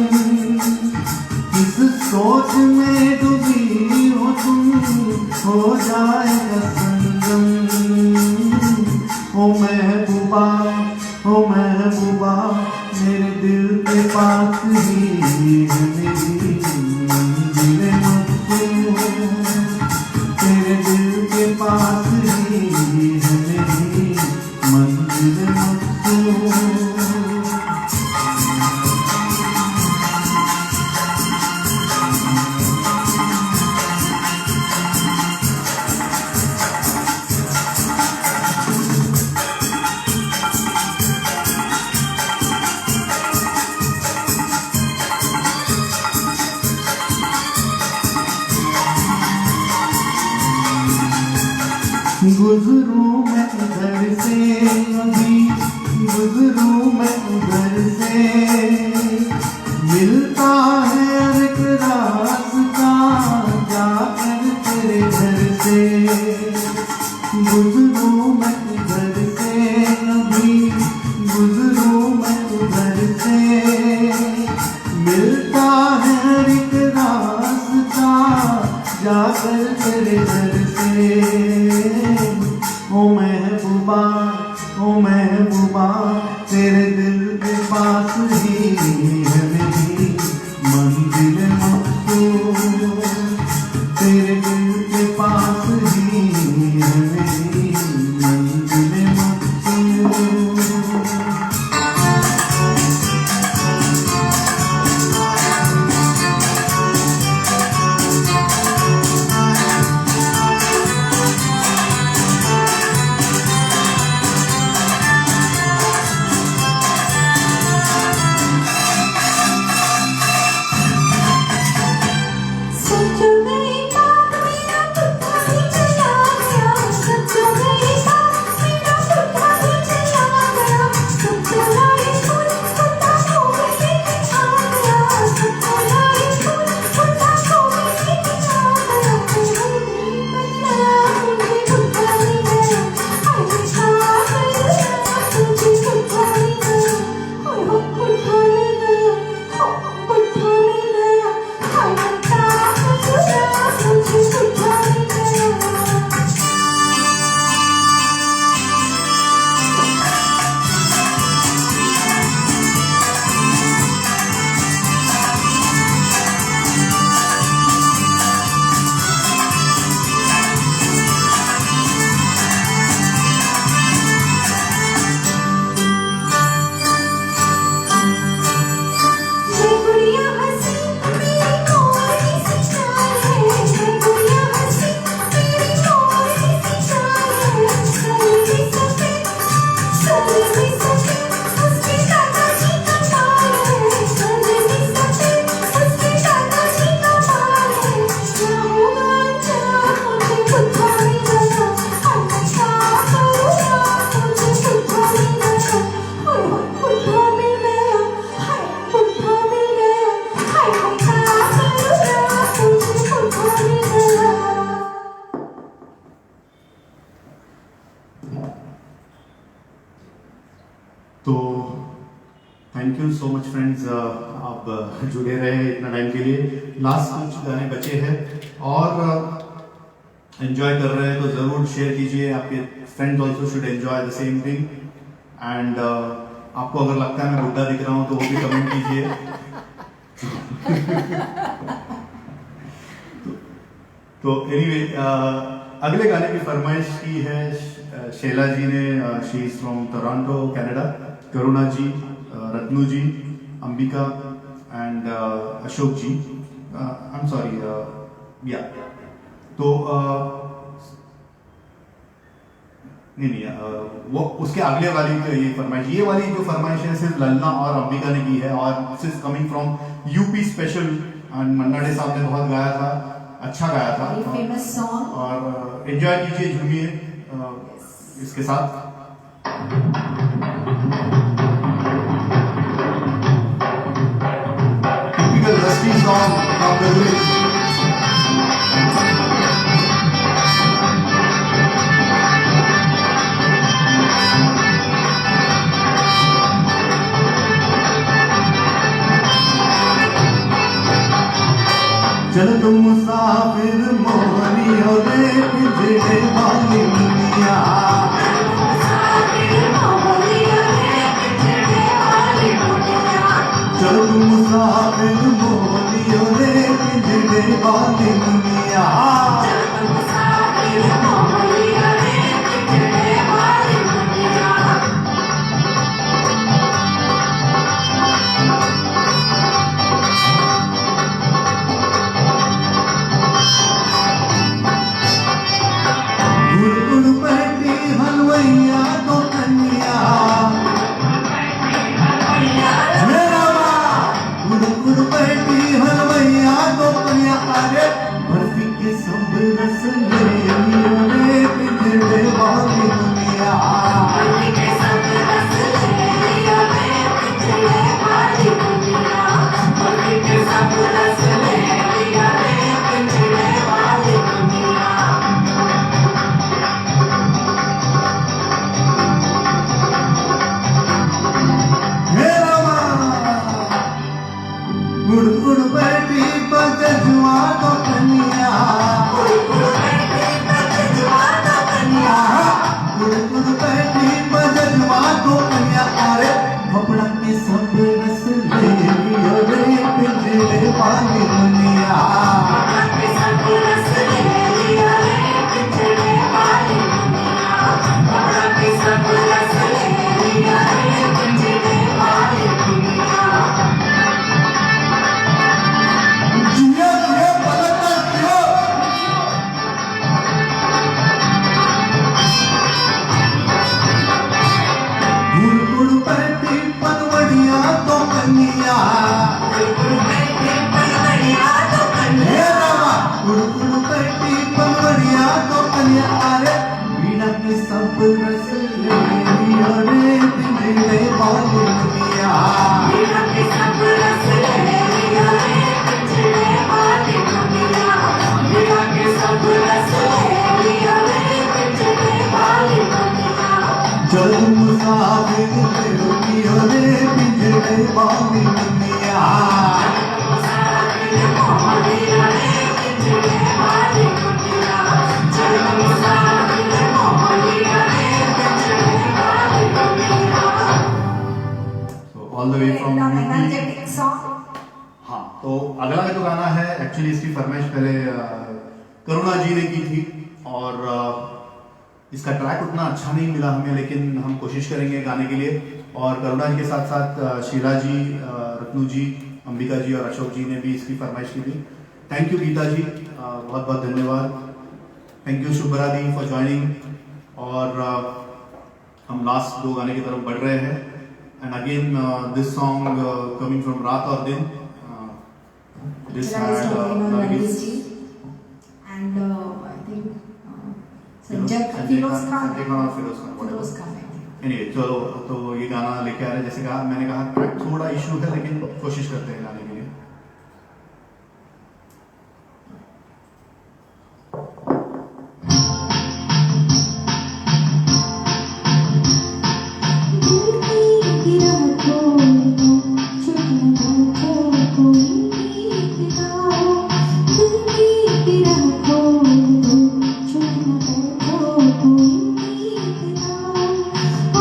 D: किस सोच में डूबी हो तुम, हो जाएगा संगम। ओ महबूबा, ओ महबूबा, मेरे दिल के पास ही है मेरी मंजिल मखसूस, तेरे दिल के पास ही है मेरी मंजिल मखसूस। गुजरूं मैं उधर से, अभी गुजरूं मैं उधर से, मिलता है हर एक रास्ता जाकर तेरे घर से। गुजरूं मैं उधर से, अभी गुजरूं मैं उधर से, मिलता है हर एक रास्ता जाकर तेरे घर से। ओ महबूबा, ओ महबूबा, तेरे दिल के पास ही है मेरी मंजिल मखसूस, तेरे दिल के पास ही है मेरी मंजिल मखसूस।
E: सच गई बात मेरा पुट्ठा ही चला गया, सच गई बात मेरा पुट्ठा ही चला गया, सच लाई फूल पुट्ठा को भी आ गया, सच लाई फूल पुट्ठा को भी आ गया। मुझे पुट्ठा ही गया, हाय पागल तुझे पुट्ठा ही गया, हाय हो पुट्ठा ही गया, हो पुट्ठा ही गया, हाय मुझे पुट्ठा ही गया। ये गुड़िया हंसी मेरी कोई सी चाल है, ये गुड़िया हंसी मेरी कोई सी चाल है, सली सफेद उसके दादाजी का बाल है, सली सफेद उसके दादाजी का बाल है। क्या होगा अंजाम मुझे पुट्ठा ही गया, मैं क्या करूँगा मुझे पुट्ठा ही गया, ओए होए पुट्ठा मिल गया, हाय पुट्ठा मिल गया, हाय मैं क्या करूँगा मुझे पुट्ठा मिल गया।
D: तो thank you so much friends, आप जुड़े रहे इतना टाइम के लिए। लास्ट कुछ गाने बचे हैं और एंजॉय कर रहे हैं तो ज़रूर शेयर कीजिए, आपके friends also should enjoy the same thing. And आपको अगर लगता है मैं बुढ़ा दिख रहा हूँ तो वो भी कमेंट कीजिए। तो एनीवे अगले गाने की फरमाइश की है शैला जी ने, she is from Toronto Canada. Karuna ji, Ratnu ji, Ambika and Ashok ji, I am sorry yeah. तो नहीं वो उसके अगले वाली तो ये फरमाइश, ये वाली जो फरमाइश है सिर्फ ललना और अंबिका ने की है और this is coming from UP special. And Manna day साहब ने बहुत गाया था, अच्छा गाया था।
C: Very famous song.
D: और एंजॉय कीजिए, झूमिए इसके साथ। Typical rusty song from the village. चल तुम मुसाफिर मोहनियों रे पिंजरे वाली दुनिया चल तुम मुसाफिर मोहनियों रे पिंजरे वाली दुनिया गुड़ बैठी हलवैया तो कन्या मेरा माँ गुड़ बैठी हलवैया तो कन्या अरे बर्फी के सब रस ले लियो रे पिंजरे वाली दुनिया मेरा माँ गुड़ बैठी बजजुआ तो कन्या गुड़ बैठी बजजुआ तो कन्या अरे कपड़ा के सब रस ले लियो रे पिंजरे वाली दुनिया जिया जिया पलटा जियो गुड़ बैठी पनवड़िया तो कन्या गुड़ बैठी पनवड़िया तो कन्या अरे वीणा के सब रस ले लियो रे पिंजरे वाली दुनिया चल मुसाफिर लियो रे पिंजरे वाली दुनिया all the way from
C: energetic song.
D: हाँ तो अगला जो गाना है एक्चुअली इसकी फरमाइश पहले करुणा जी ने की थी और इसका ट्रैक उतना अच्छा नहीं मिला हमें लेकिन हम कोशिश करेंगे गाने के लिए और करुणा जी के साथ साथ शीला जी रत्नू जी अंबिका जी और अशोक जी ने भी इसकी फरमाइश की थी। थैंक यू गीता जी बहुत बहुत धन्यवाद। Thank you Shubhra di for joining और हम लास्ट दो गाने की तरफ बढ़ रहे हैं and again this song coming from रात और दिन this
C: Utilized again on Rajesh ji. And I think Sanjay Firoz Khan.
D: Firoz Khan
C: Firoz Khan, I think.
D: Anyway चलो तो ये गाना लेके आ रहे हैं जैसे कहा मैंने कहा ट्रैक थोड़ा इशू है लेकिन कोशिश करते हैं गाने के लिए।
E: आ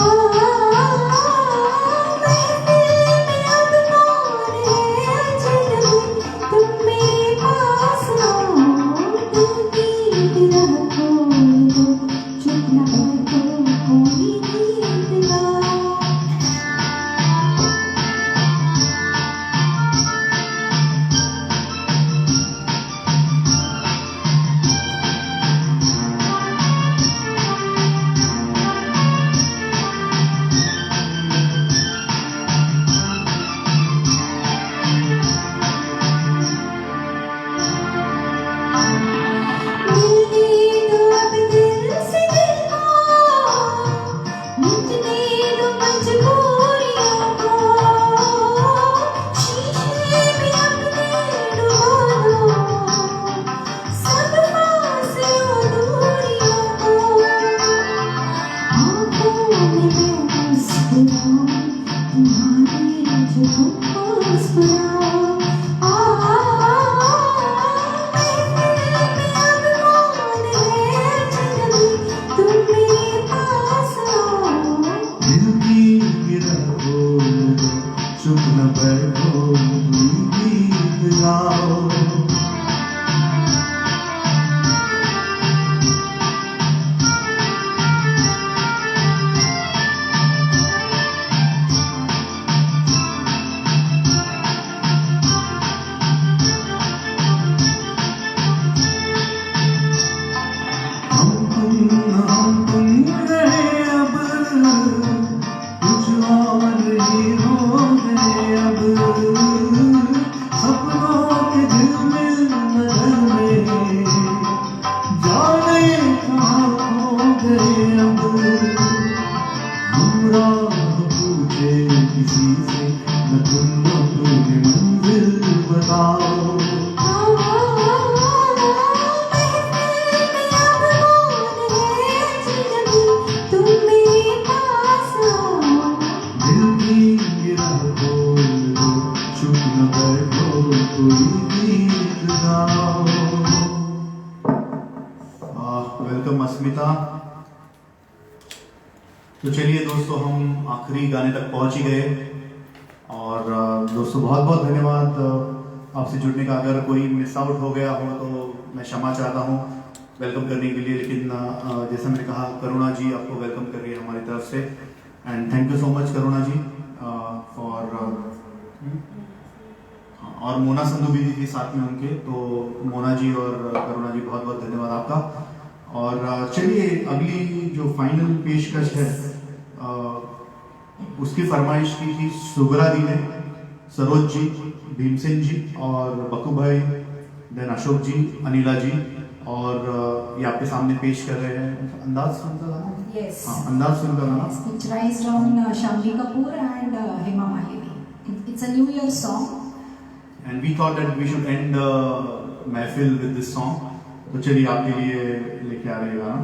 D: जाओ। दिल की राह खोल दो, चुप न बैठो, कोई गीत गाओ। वेलकम अस्मिता। तो चलिए दोस्तों, हम आखिरी गाने तक पहुंच ही गए। और दोस्तों बहुत बहुत धन्यवाद आपसे जुड़ने का। अगर कोई मिस आउट हो गया हो तो मैं क्षमा चाहता हूँ वेलकम करने के लिए। लेकिन जैसा मैंने कहा, करुणा जी आपको वेलकम कर रही है हमारी तरफ से। And thank you so much Karuna ji for. और मोना संधू भी थी साथ में उनके, तो मोना जी और करुणा जी बहुत बहुत धन्यवाद आपका। और चलिए, अगली जो फाइनल पेशकश है उसकी फरमाइश की थी सुगरा दी ने, सरोज जी, भीमसेन जी और बकू भाई, देन अशोक जी, अनिला जी। और ये आपके सामने पेश कर रहे हैं अंदाज फिल्म का गाना।
C: Yes.
D: हाँ, अंदाज फिल्म का गाना।
C: It's picturized on Shamli Kapoor and Hema Malini. It's a New Year song.
D: And we thought that we should end the महफिल with this song. तो चलिए आपके लिए लेके आ रहे हैं गाना।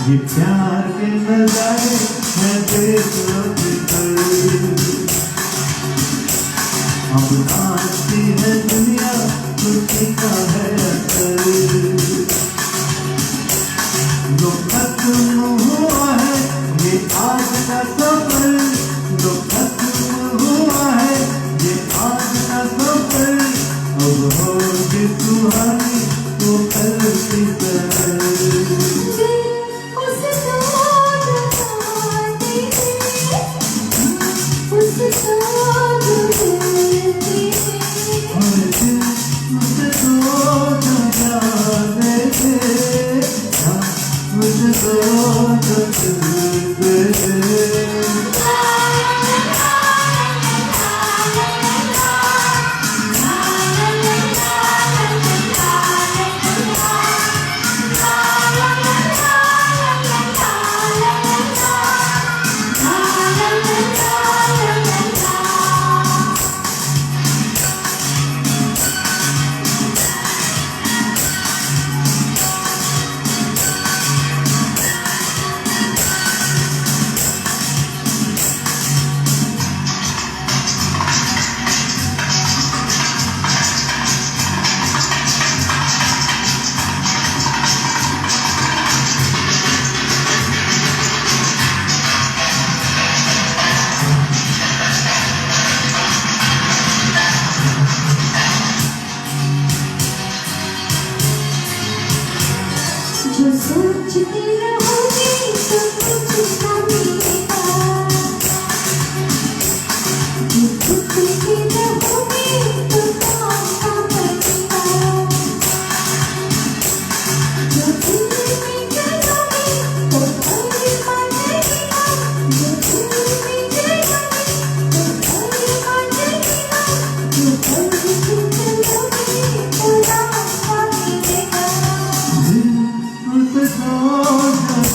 D: ये प्यार के नजारे हैं अब नाचती है दुनिया, खुशी का है असर। जो खत्म हुआ है ये आज का सफर, जो खत्म हुआ है ये आज का सफर। अब होगी सुहानी तो कल की तरह।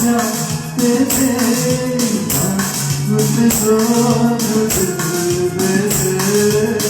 D: जाते थे उसको जो दिल देते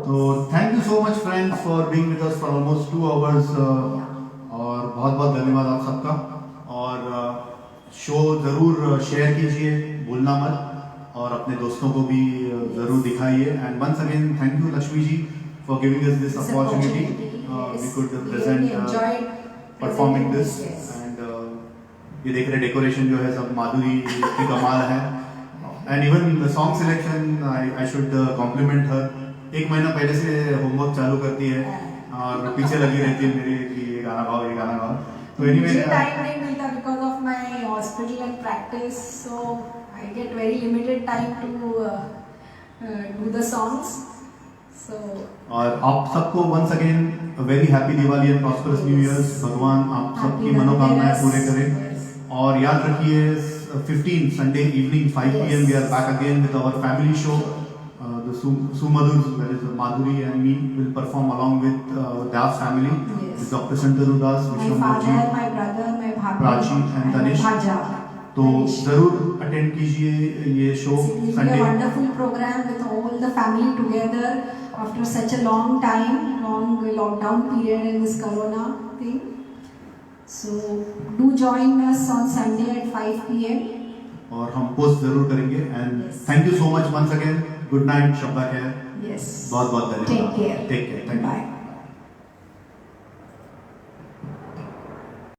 D: तो thank you so much friends for being with us for almost 2 hours और बहुत बहुत धन्यवाद आप सबका और शो ज़रूर शेयर कीजिए भूलना मत और अपने दोस्तों को भी ज़रूर दिखाइए and once again thank you Lakshmi ji for giving us this opportunity we could present performing this and ये देख रहे डेकोरेशन जो है सब माधुरी की कमाल है and even the song selection I should compliment her 1 महीना पहले से होमवर्क चालू करती है और पीछे लगी रहती है मेरे कि ये गाना गाओ ये गाना गाओ तो एनीवे
C: मुझे टाइम नहीं मिलता because of my hospital and practice so I get very limited time to do the songs so
D: और आप सबको once again very happy Diwali and prosperous new years भगवान आप सबकी मनोकामनाएं पूरे करें और याद रखिए 15 Sunday evening 5 PM we are back again with our family show the Sumadhurs, that is Madhuri and me will perform along with Das family
C: Yes.
D: with Dr. Shantanu Das,
C: my
D: Vishnu
C: father,
D: Murji,
C: my brother, my bhabi
D: Prachi and Tanish.
C: Bhaja.
D: तो जरूर attend कीजिए ये show
C: It will be a
D: Sunday
C: wonderful program with all the family together after such a long time, long lockdown period in this corona thing. So do join us on Sunday at 5 PM.
D: और हम post जरूर करेंगे and thank you so much once again good night शब्बा खैर
C: Yes.
D: बहुत बहुत धन्यवाद
C: Take care.
D: Take care thank you
C: Bye.